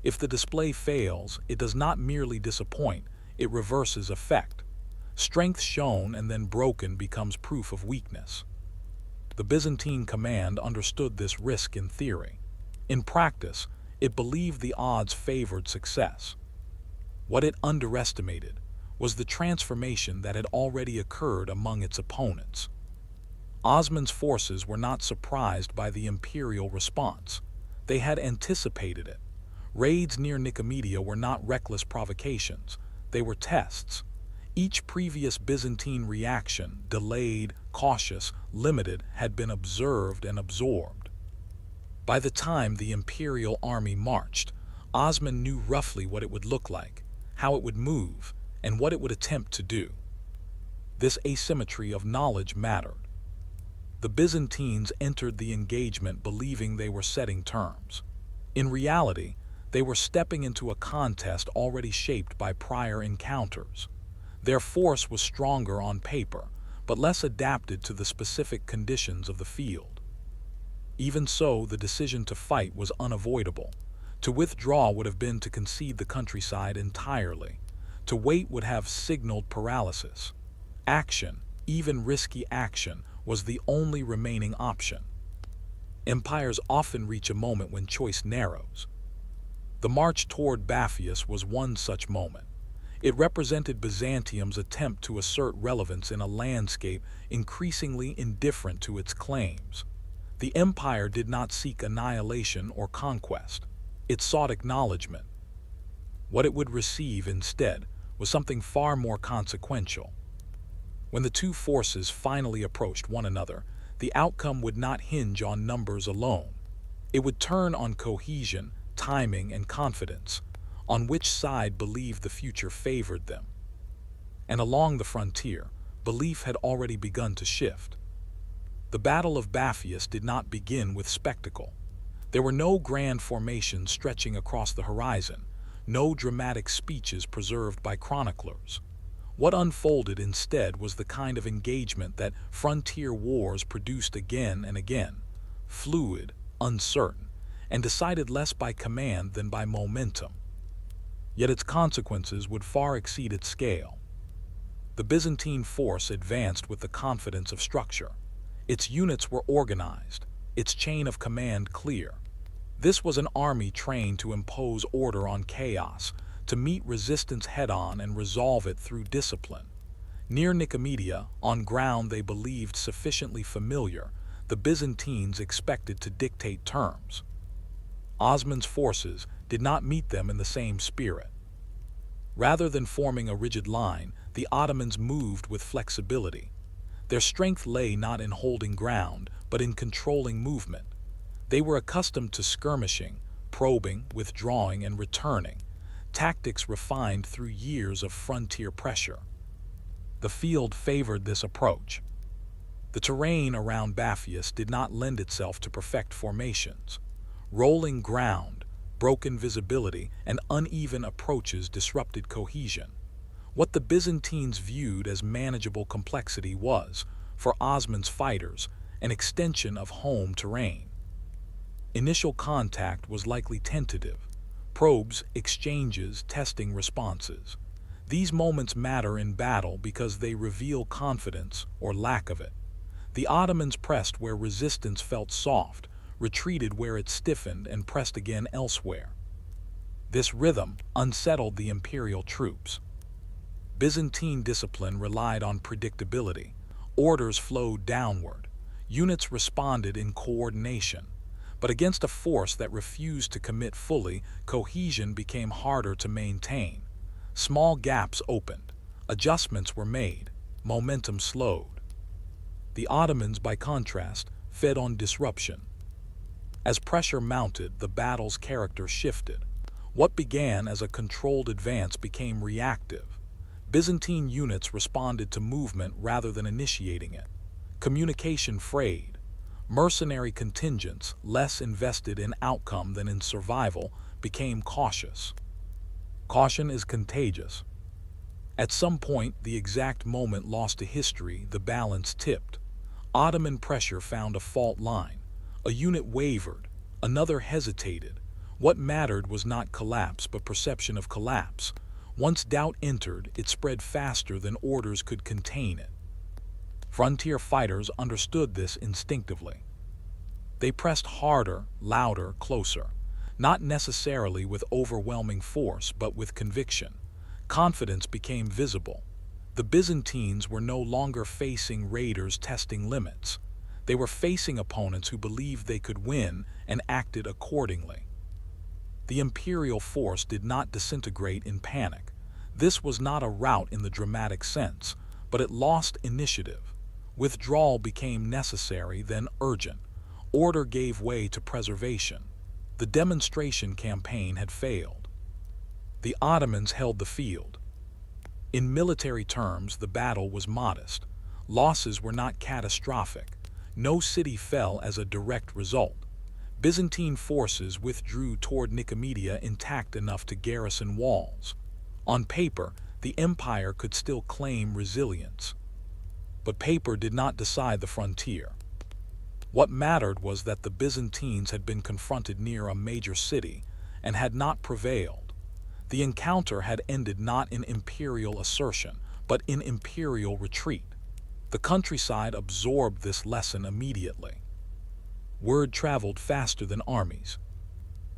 If the display fails, it does not merely disappoint, it reverses effect. Strength shown and then broken becomes proof of weakness. The Byzantine command understood this risk in theory. In practice, it believed the odds favored success. What it underestimated was the transformation that had already occurred among its opponents. Osman's forces were not surprised by the imperial response. They had anticipated it. Raids near Nicomedia were not reckless provocations. They were tests. Each previous Byzantine reaction, delayed, cautious, limited, had been observed and absorbed. By the time the imperial army marched, Osman knew roughly what it would look like, how it would move, and what it would attempt to do. This asymmetry of knowledge mattered. The Byzantines entered the engagement believing they were setting terms. In reality, they were stepping into a contest already shaped by prior encounters. Their force was stronger on paper, but less adapted to the specific conditions of the field. Even so, the decision to fight was unavoidable. To withdraw would have been to concede the countryside entirely. To wait would have signaled paralysis. Action, even risky action, was the only remaining option. Empires often reach a moment when choice narrows. The march toward Bapheus was one such moment. It represented Byzantium's attempt to assert relevance in a landscape increasingly indifferent to its claims. The empire did not seek annihilation or conquest. It sought acknowledgement. What it would receive instead was something far more consequential. When the two forces finally approached one another, the outcome would not hinge on numbers alone. It would turn on cohesion, timing, and confidence, on which side believed the future favored them. And along the frontier, belief had already begun to shift. The Battle of Bapheus did not begin with spectacle. There were no grand formations stretching across the horizon, no dramatic speeches preserved by chroniclers. What unfolded instead was the kind of engagement that frontier wars produced again and again, fluid, uncertain, and decided less by command than by momentum. yet its consequences would far exceed its scale. The Byzantine force advanced with the confidence of structure. Its units were organized, its chain of command clear. This was an army trained to impose order on chaos, to meet resistance head-on and resolve it through discipline. Near Nicomedia, on ground they believed sufficiently familiar, the Byzantines expected to dictate terms. Osman's forces did not meet them in the same spirit. Rather than forming a rigid line, the Ottomans moved with flexibility. Their strength lay not in holding ground, but in controlling movement. They were accustomed to skirmishing, probing, withdrawing, and returning, tactics refined through years of frontier pressure. The field favored this approach. The terrain around Bapheus did not lend itself to perfect formations. Rolling ground, broken visibility, and uneven approaches disrupted cohesion. What the Byzantines viewed as manageable complexity was, for Osman's fighters, an extension of home terrain. Initial contact was likely tentative. Probes, exchanges, testing responses. These moments matter in battle because they reveal confidence or lack of it. The Ottomans pressed where resistance felt soft, retreated where it stiffened, and pressed again elsewhere. This rhythm unsettled the imperial troops. Byzantine discipline relied on predictability. Orders flowed downward. Units responded in coordination. But against a force that refused to commit fully, cohesion became harder to maintain. Small gaps opened. Adjustments were made. Momentum slowed. The Ottomans, by contrast, fed on disruption. As pressure mounted, the battle's character shifted. What began as a controlled advance became reactive. Byzantine units responded to movement rather than initiating it. Communication frayed. Mercenary contingents, less invested in outcome than in survival, became cautious. Caution is contagious. At some point, the exact moment lost to history, the balance tipped. Ottoman pressure found a fault line. A unit wavered. Another hesitated. What mattered was not collapse, but perception of collapse. Once doubt entered, it spread faster than orders could contain it. Frontier fighters understood this instinctively. They pressed harder, louder, closer, not necessarily with overwhelming force, but with conviction. Confidence became visible. The Byzantines were no longer facing raiders testing limits. They were facing opponents who believed they could win and acted accordingly. The imperial force did not disintegrate in panic. This was not a rout in the dramatic sense, but it lost initiative. Withdrawal became necessary, then urgent. Order gave way to preservation. The demonstration campaign had failed. The Ottomans held the field. In military terms, the battle was modest. Losses were not catastrophic. No city fell as a direct result. Byzantine forces withdrew toward Nicomedia intact enough to garrison walls. On paper, the empire could still claim resilience. But paper did not decide the frontier. What mattered was that the Byzantines had been confronted near a major city and had not prevailed. The encounter had ended not in imperial assertion, but in imperial retreat. The countryside absorbed this lesson immediately. Word traveled faster than armies.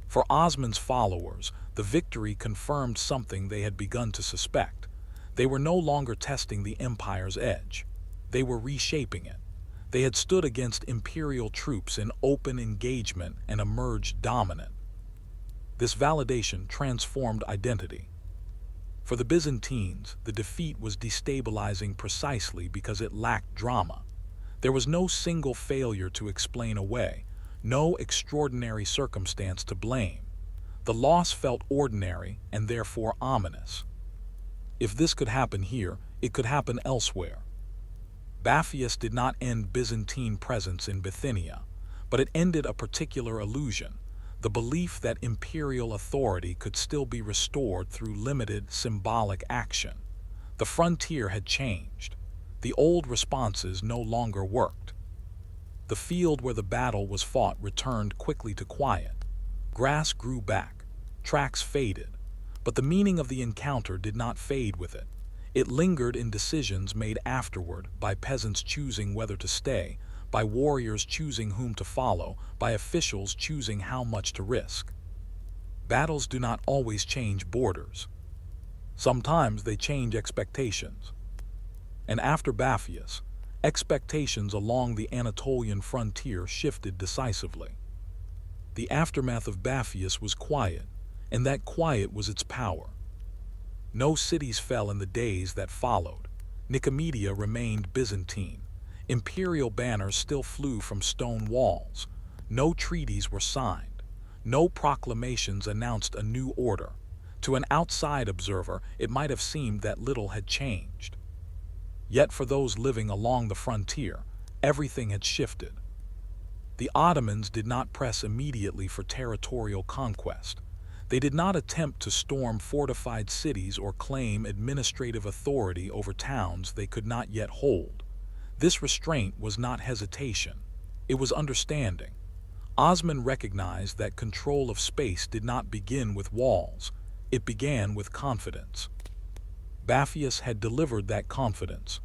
For Osman's followers, the victory confirmed something they had begun to suspect. They were no longer testing the empire's edge. They were reshaping it. They had stood against imperial troops in open engagement and emerged dominant. This validation transformed identity. For the Byzantines, the defeat was destabilizing precisely because it lacked drama. There was no single failure to explain away, no extraordinary circumstance to blame. The loss felt ordinary and therefore ominous. If this could happen here, it could happen elsewhere. Bapheus did not end Byzantine presence in Bithynia, but it ended a particular illusion, the belief that imperial authority could still be restored through limited symbolic action. The frontier had changed. The old responses no longer worked. The field where the battle was fought returned quickly to quiet. Grass grew back. Tracks faded. But the meaning of the encounter did not fade with it. It lingered in decisions made afterward, by peasants choosing whether to stay, by warriors choosing whom to follow, by officials choosing how much to risk. Battles do not always change borders. Sometimes they change expectations. And after Bapheus, expectations along the Anatolian frontier shifted decisively. The aftermath of Bapheus was quiet, and that quiet was its power. No cities fell in the days that followed. Nicomedia remained Byzantine. Imperial banners still flew from stone walls. No treaties were signed. No proclamations announced a new order. To an outside observer, it might have seemed that little had changed. Yet for those living along the frontier, everything had shifted. The Ottomans did not press immediately for territorial conquest. They did not attempt to storm fortified cities or claim administrative authority over towns they could not yet hold. This restraint was not hesitation. It was understanding. Osman recognized that control of space did not begin with walls. It began with confidence. Bapheus had delivered that confidence.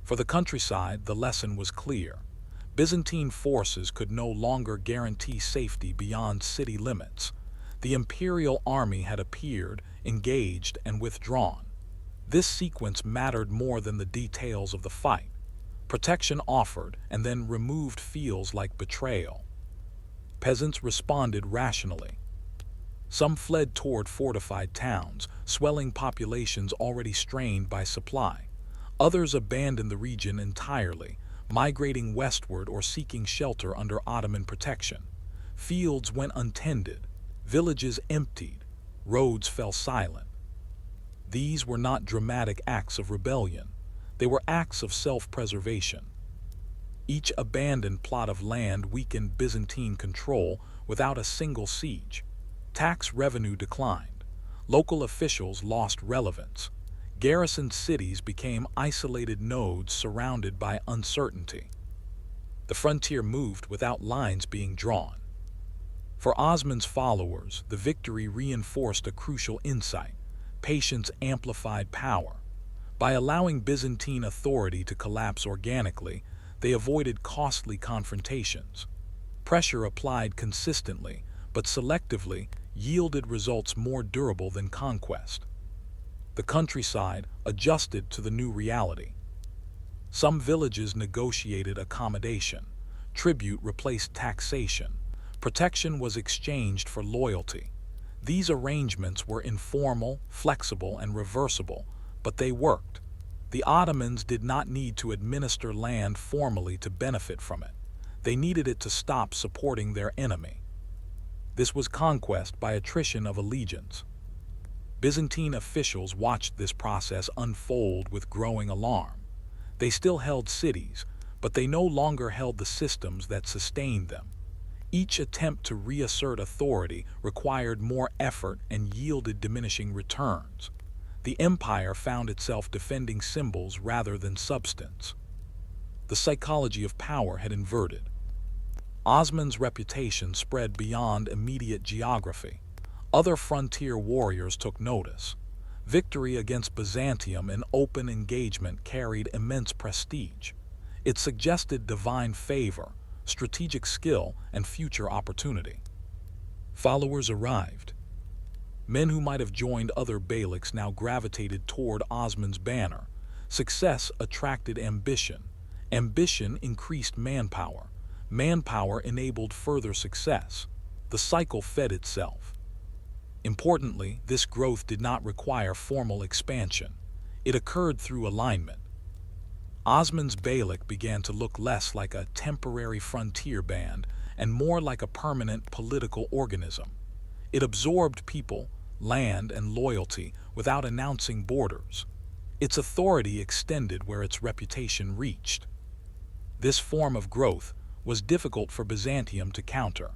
For the countryside, the lesson was clear. Byzantine forces could no longer guarantee safety beyond city limits. The imperial army had appeared, engaged, and withdrawn. This sequence mattered more than the details of the fight. Protection offered and then removed feels like betrayal. Peasants responded rationally. Some fled toward fortified towns, swelling populations already strained by supply. Others abandoned the region entirely, migrating westward or seeking shelter under Ottoman protection. Fields went untended. Villages emptied, roads fell silent. These were not dramatic acts of rebellion. They were acts of self-preservation. Each abandoned plot of land weakened Byzantine control without a single siege. Tax revenue declined. Local officials lost relevance. Garrisoned cities became isolated nodes surrounded by uncertainty. The frontier moved without lines being drawn. For Osman's followers, the victory reinforced a crucial insight. Patience amplified power. By allowing Byzantine authority to collapse organically, they avoided costly confrontations. Pressure applied consistently, but selectively, yielded results more durable than conquest. The countryside adjusted to the new reality. Some villages negotiated accommodation. Tribute replaced taxation. Protection was exchanged for loyalty. These arrangements were informal, flexible, and reversible, but they worked. The Ottomans did not need to administer land formally to benefit from it. They needed it to stop supporting their enemy. This was conquest by attrition of allegiance. Byzantine officials watched this process unfold with growing alarm. They still held cities, but they no longer held the systems that sustained them. Each attempt to reassert authority required more effort and yielded diminishing returns. The empire found itself defending symbols rather than substance. The psychology of power had inverted. Osman's reputation spread beyond immediate geography. Other frontier warriors took notice. Victory against Byzantium in open engagement carried immense prestige. It suggested divine favor, strategic skill, and future opportunity. Followers arrived. Men who might have joined other beyliks now gravitated toward Osman's banner. Success attracted ambition. Ambition increased manpower. Manpower enabled further success. The cycle fed itself. Importantly, this growth did not require formal expansion. It occurred through alignment. Osman's beylik began to look less like a temporary frontier band and more like a permanent political organism. It absorbed people, land, and loyalty without announcing borders. Its authority extended where its reputation reached. This form of growth was difficult for Byzantium to counter.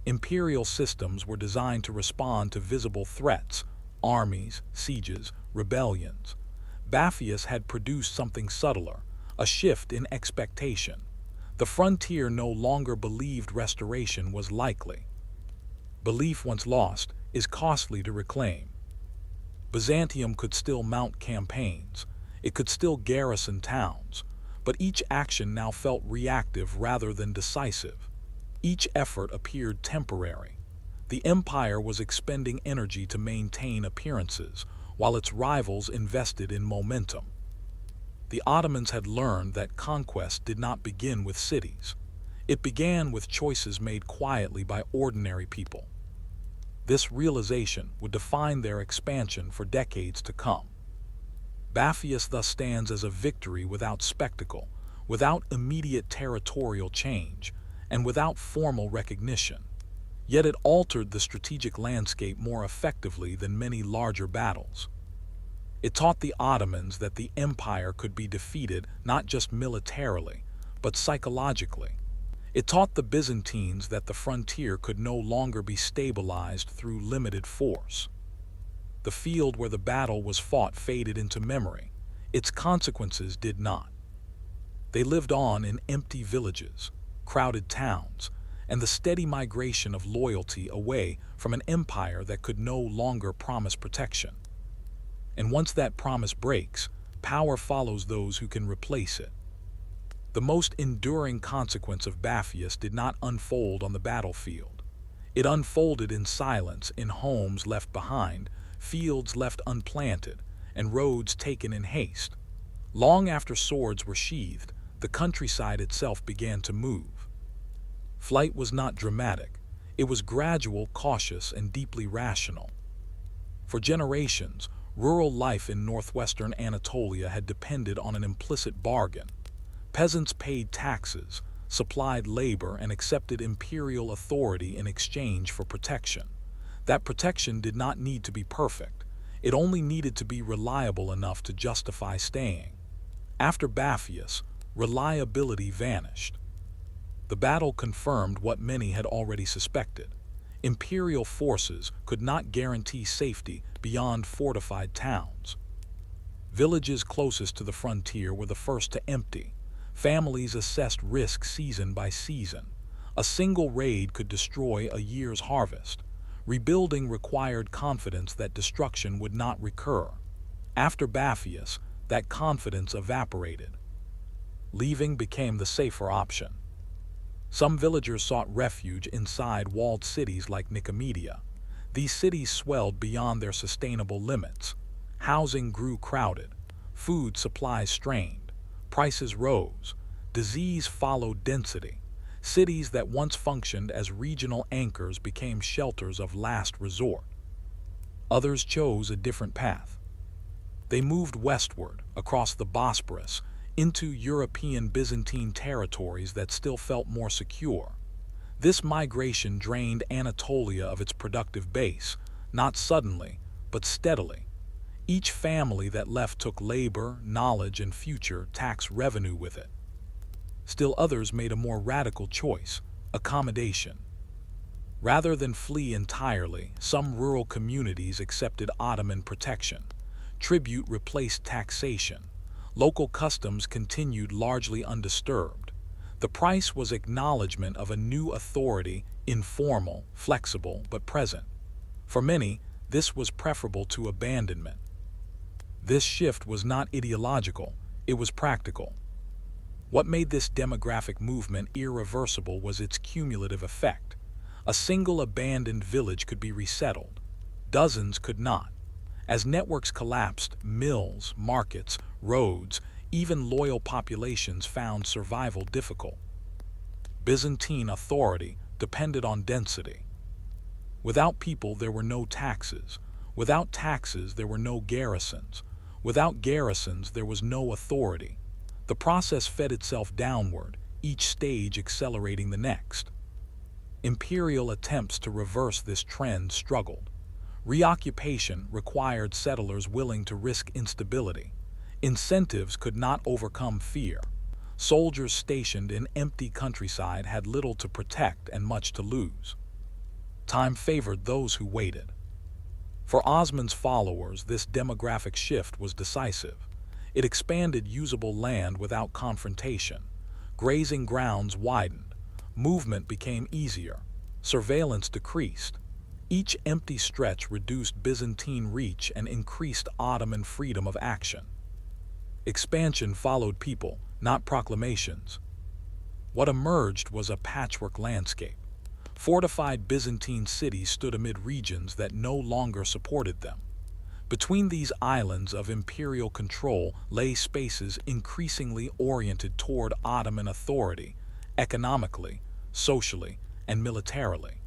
Imperial systems were designed to respond to visible threats, armies, sieges, rebellions. Bapheus had produced something subtler, a shift in expectation. The frontier no longer believed restoration was likely. Belief once lost, is costly to reclaim. Byzantium could still mount campaigns, it could still garrison towns, but each action now felt reactive rather than decisive. Each effort appeared temporary. The empire was expending energy to maintain appearances, while its rivals invested in momentum. The Ottomans had learned that conquest did not begin with cities. It began with choices made quietly by ordinary people. This realization would define their expansion for decades to come. Bapheus thus stands as a victory without spectacle, without immediate territorial change, and without formal recognition. Yet it altered the strategic landscape more effectively than many larger battles. It taught the Ottomans that the empire could be defeated not just militarily, but psychologically. It taught the Byzantines that the frontier could no longer be stabilized through limited force. The field where the battle was fought faded into memory. Its consequences did not. They lived on in empty villages, crowded towns, and the steady migration of loyalty away from an empire that could no longer promise protection. And once that promise breaks, power follows those who can replace it. The most enduring consequence of Bapheus did not unfold on the battlefield. It unfolded in silence, in homes left behind, fields left unplanted, and roads taken in haste. Long after swords were sheathed, the countryside itself began to move. Flight was not dramatic. It was gradual, cautious, and deeply rational. For generations, rural life in northwestern Anatolia had depended on an implicit bargain. Peasants paid taxes, supplied labor, and accepted imperial authority in exchange for protection. That protection did not need to be perfect. It only needed to be reliable enough to justify staying. After Bapheus, reliability vanished. The battle confirmed what many had already suspected. Imperial forces could not guarantee safety beyond fortified towns. Villages closest to the frontier were the first to empty. Families assessed risk season by season. A single raid could destroy a year's harvest. Rebuilding required confidence that destruction would not recur. After Bapheus, that confidence evaporated. Leaving became the safer option. Some villagers sought refuge inside walled cities like Nicomedia. These cities swelled beyond their sustainable limits. Housing grew crowded. Food supplies strained. Prices rose. Disease followed density. Cities that once functioned as regional anchors became shelters of last resort. Others chose a different path. They moved westward, across the Bosporus, into European Byzantine territories that still felt more secure. This migration drained Anatolia of its productive base, not suddenly, but steadily. Each family that left took labor, knowledge, and future tax revenue with it. Still others made a more radical choice: accommodation. Rather than flee entirely, some rural communities accepted Ottoman protection. Tribute replaced taxation. Local customs continued largely undisturbed. The price was acknowledgement of a new authority, informal, flexible, but present. For many, this was preferable to abandonment. This shift was not ideological, it was practical. What made this demographic movement irreversible was its cumulative effect. A single abandoned village could be resettled. Dozens could not. As networks collapsed, mills, markets, roads, even loyal populations found survival difficult. Byzantine authority depended on density. Without people, there were no taxes. Without taxes, there were no garrisons. Without garrisons, there was no authority. The process fed itself downward, each stage accelerating the next. Imperial attempts to reverse this trend struggled. Reoccupation required settlers willing to risk instability. Incentives could not overcome fear. Soldiers stationed in empty countryside had little to protect and much to lose. Time favored those who waited. For Osman's followers, this demographic shift was decisive. It expanded usable land without confrontation. Grazing grounds widened. Movement became easier. Surveillance decreased. Each empty stretch reduced Byzantine reach and increased Ottoman freedom of action. Expansion followed people, not proclamations. What emerged was a patchwork landscape. Fortified Byzantine cities stood amid regions that no longer supported them. Between these islands of imperial control lay spaces increasingly oriented toward Ottoman authority, economically, socially, and militarily.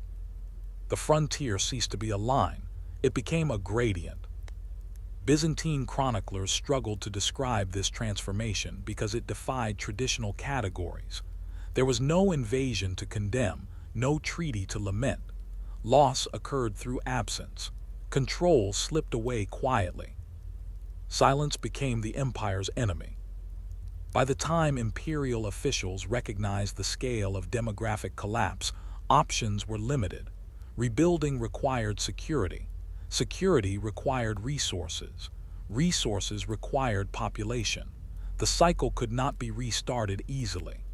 The frontier ceased to be a line, it became a gradient. Byzantine chroniclers struggled to describe this transformation because it defied traditional categories. There was no invasion to condemn, no treaty to lament. Loss occurred through absence. Control slipped away quietly. Silence became the empire's enemy. By the time imperial officials recognized the scale of demographic collapse, options were limited. Rebuilding required security. Security required resources. Resources required population. The cycle could not be restarted easily.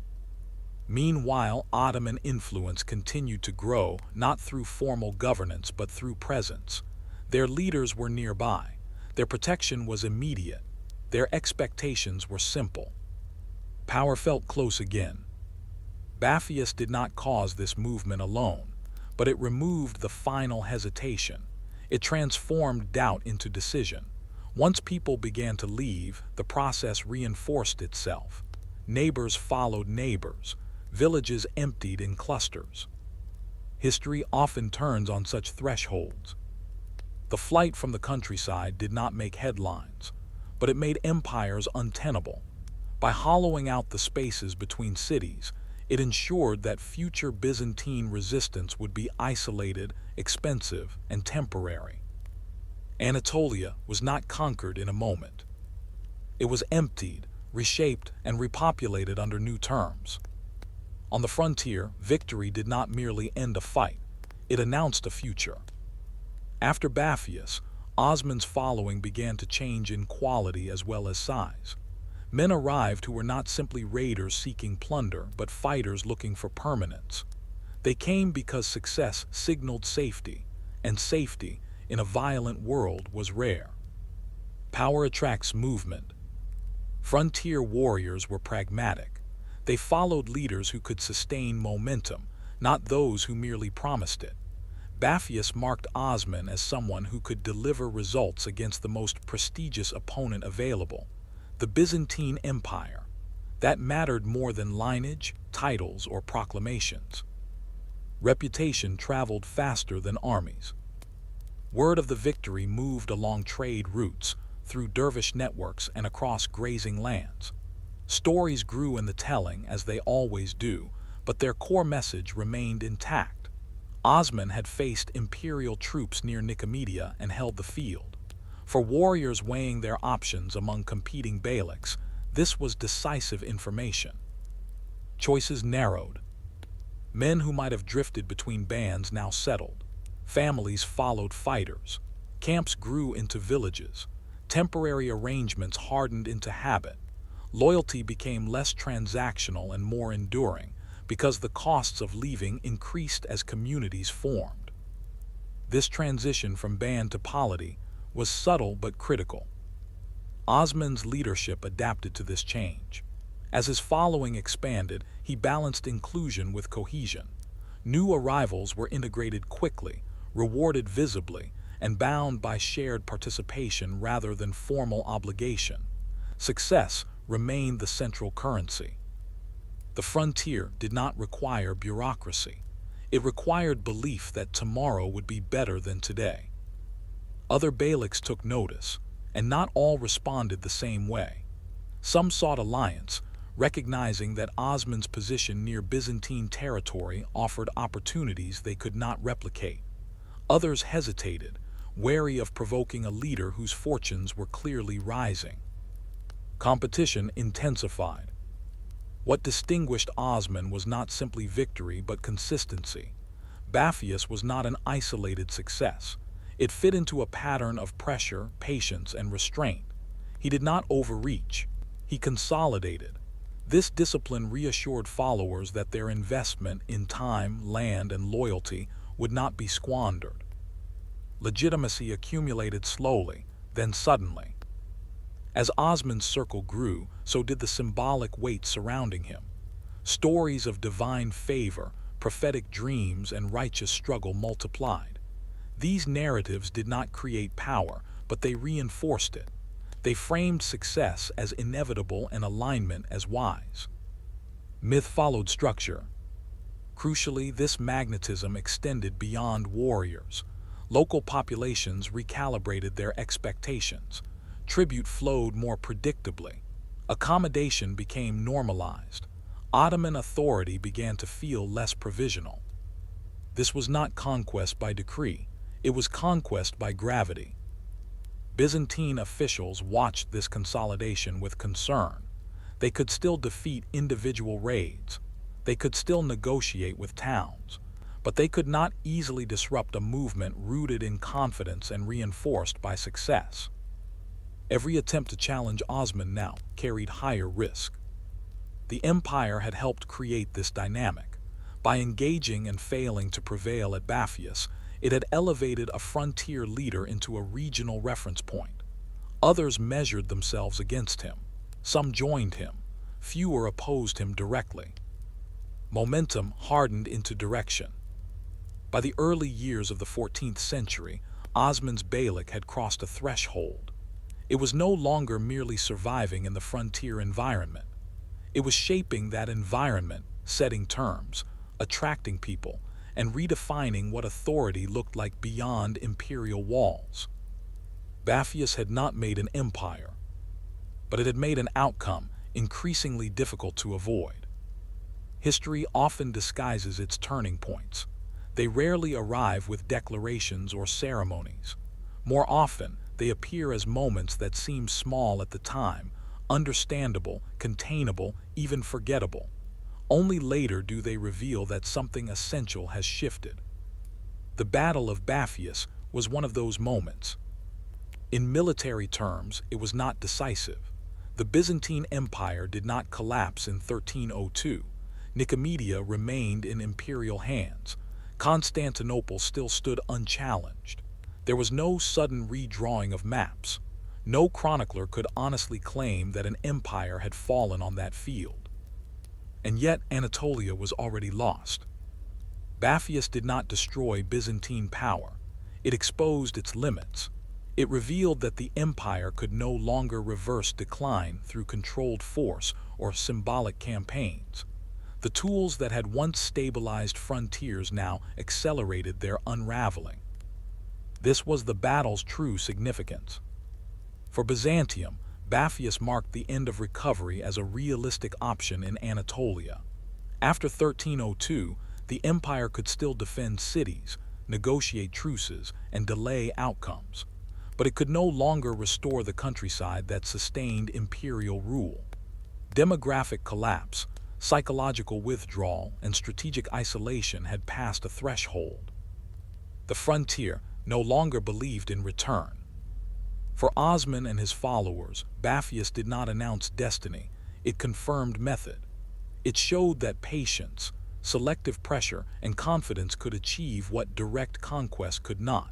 Meanwhile, Ottoman influence continued to grow, not through formal governance but through presence. Their leaders were nearby. Their protection was immediate. Their expectations were simple. Power felt close again. Bapheus did not cause this movement alone, but it removed the final hesitation. It transformed doubt into decision. Once people began to leave, the process reinforced itself. Neighbors followed neighbors. Villages emptied in clusters. History often turns on such thresholds. The flight from the countryside did not make headlines, but it made empires untenable. By hollowing out the spaces between cities, it ensured that future Byzantine resistance would be isolated, expensive, and temporary. Anatolia was not conquered in a moment. It was emptied, reshaped, and repopulated under new terms. On the frontier, victory did not merely end a fight, it announced a future. After Bapheus, Osman's following began to change in quality as well as size. Men arrived who were not simply raiders seeking plunder, but fighters looking for permanence. They came because success signaled safety, and safety, in a violent world, was rare. Power attracts movement. Frontier warriors were pragmatic. They followed leaders who could sustain momentum, not those who merely promised it. Bapheus marked Osman as someone who could deliver results against the most prestigious opponent available, the Byzantine Empire. That mattered more than lineage, titles, or proclamations. Reputation traveled faster than armies. Word of the victory moved along trade routes, through dervish networks, and across grazing lands. Stories grew in the telling, as they always do, but their core message remained intact. Osman had faced imperial troops near Nicomedia and held the field. For warriors weighing their options among competing beyliks, this was decisive information. Choices narrowed. Men who might have drifted between bands now settled. Families followed fighters. Camps grew into villages. Temporary arrangements hardened into habit. Loyalty became less transactional and more enduring, because the costs of leaving increased as communities formed. This transition from band to polity was subtle but critical. Osman's leadership adapted to this change. As his following expanded, he balanced inclusion with cohesion. New arrivals were integrated quickly, rewarded visibly, and bound by shared participation rather than formal obligation. Success remained the central currency. The frontier did not require bureaucracy. It required belief that tomorrow would be better than today. Other beyliks took notice, and not all responded the same way. Some sought alliance, recognizing that Osman's position near Byzantine territory offered opportunities they could not replicate. Others hesitated, wary of provoking a leader whose fortunes were clearly rising. Competition intensified. What distinguished Osman was not simply victory but consistency. Bapheus was not an isolated success. It fit into a pattern of pressure, patience, and restraint. He did not overreach. He consolidated. This discipline reassured followers that their investment in time, land, and loyalty would not be squandered. Legitimacy accumulated slowly, then suddenly. As Osman's circle grew, so did the symbolic weight surrounding him. Stories of divine favor, prophetic dreams, and righteous struggle multiplied. These narratives did not create power, but they reinforced it. They framed success as inevitable and alignment as wise. Myth followed structure. Crucially, this magnetism extended beyond warriors. Local populations recalibrated their expectations. Tribute flowed more predictably. Accommodation became normalized. Ottoman authority began to feel less provisional. This was not conquest by decree, it was conquest by gravity. Byzantine officials watched this consolidation with concern. They could still defeat individual raids. They could still negotiate with towns. But they could not easily disrupt a movement rooted in confidence and reinforced by success. Every attempt to challenge Osman now carried higher risk. The empire had helped create this dynamic. By engaging and failing to prevail at Bapheus, it had elevated a frontier leader into a regional reference point. Others measured themselves against him. Some joined him. Fewer opposed him directly. Momentum hardened into direction. By the early years of the 14th century, Osman's beylik had crossed a threshold. It was no longer merely surviving in the frontier environment. It was shaping that environment, setting terms, attracting people, and redefining what authority looked like beyond imperial walls. Bapheus had not made an empire, but it had made an outcome increasingly difficult to avoid. History often disguises its turning points. They rarely arrive with declarations or ceremonies. More often, they appear as moments that seem small at the time, understandable, containable, even forgettable. Only later do they reveal that something essential has shifted. The Battle of Bapheus was one of those moments. In military terms, it was not decisive. The Byzantine Empire did not collapse in 1302. Nicomedia remained in imperial hands. Constantinople still stood unchallenged. There was no sudden redrawing of maps. No chronicler could honestly claim that an empire had fallen on that field. And yet Anatolia was already lost. Bapheus did not destroy Byzantine power. It exposed its limits. It revealed that the empire could no longer reverse decline through controlled force or symbolic campaigns. The tools that had once stabilized frontiers now accelerated their unraveling. This was the battle's true significance. For Byzantium, Bapheus marked the end of recovery as a realistic option in Anatolia. After 1302, the empire could still defend cities, negotiate truces, and delay outcomes. But it could no longer restore the countryside that sustained imperial rule. Demographic collapse, psychological withdrawal, and strategic isolation had passed a threshold. The frontier no longer believed in return. For Osman and his followers, Bapheus did not announce destiny, it confirmed method. It showed that patience, selective pressure, and confidence could achieve what direct conquest could not.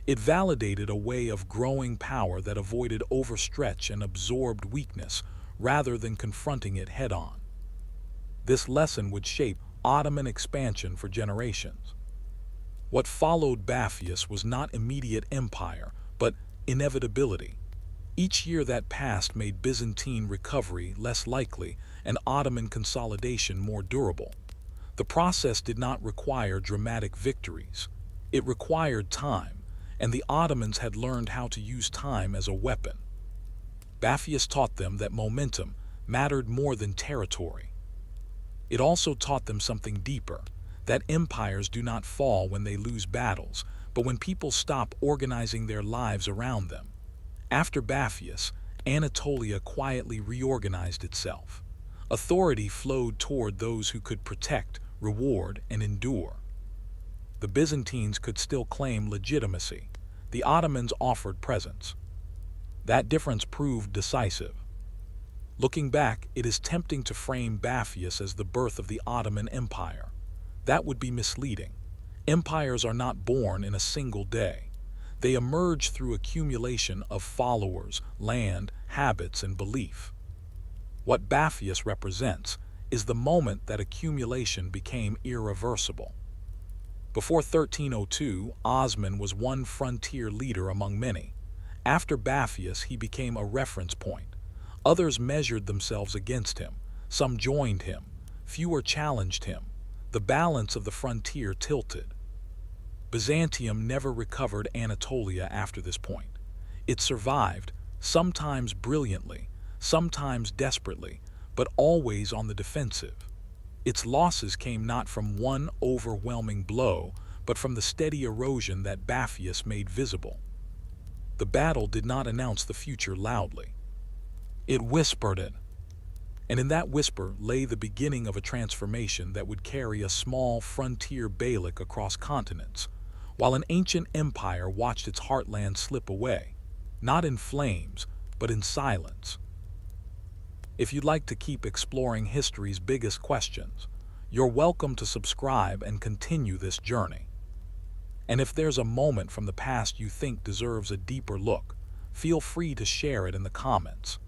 It validated a way of growing power that avoided overstretch and absorbed weakness rather than confronting it head-on. This lesson would shape Ottoman expansion for generations. What followed Bapheus was not immediate empire, but inevitability. Each year that passed made Byzantine recovery less likely and Ottoman consolidation more durable. The process did not require dramatic victories. It required time, and the Ottomans had learned how to use time as a weapon. Bapheus taught them that momentum mattered more than territory. It also taught them something deeper, that empires do not fall when they lose battles, but when people stop organizing their lives around them. After Bapheus, Anatolia quietly reorganized itself. Authority flowed toward those who could protect, reward, and endure. The Byzantines could still claim legitimacy. The Ottomans offered presence. That difference proved decisive. Looking back, it is tempting to frame Bapheus as the birth of the Ottoman Empire. That would be misleading. Empires are not born in a single day. They emerge through accumulation of followers, land, habits, and belief. What Bapheus represents is the moment that accumulation became irreversible. Before 1302, Osman was one frontier leader among many. After Bapheus, he became a reference point. Others measured themselves against him. Some joined him. Fewer challenged him. The balance of the frontier tilted. Byzantium never recovered Anatolia after this point. It survived, sometimes brilliantly, sometimes desperately, but always on the defensive. Its losses came not from one overwhelming blow, but from the steady erosion that Bapheus made visible. The battle did not announce the future loudly. It whispered it. And in that whisper lay the beginning of a transformation that would carry a small frontier beylik across continents, while an ancient empire watched its heartland slip away, not in flames, but in silence. If you'd like to keep exploring history's biggest questions, you're welcome to subscribe and continue this journey. And if there's a moment from the past you think deserves a deeper look, feel free to share it in the comments.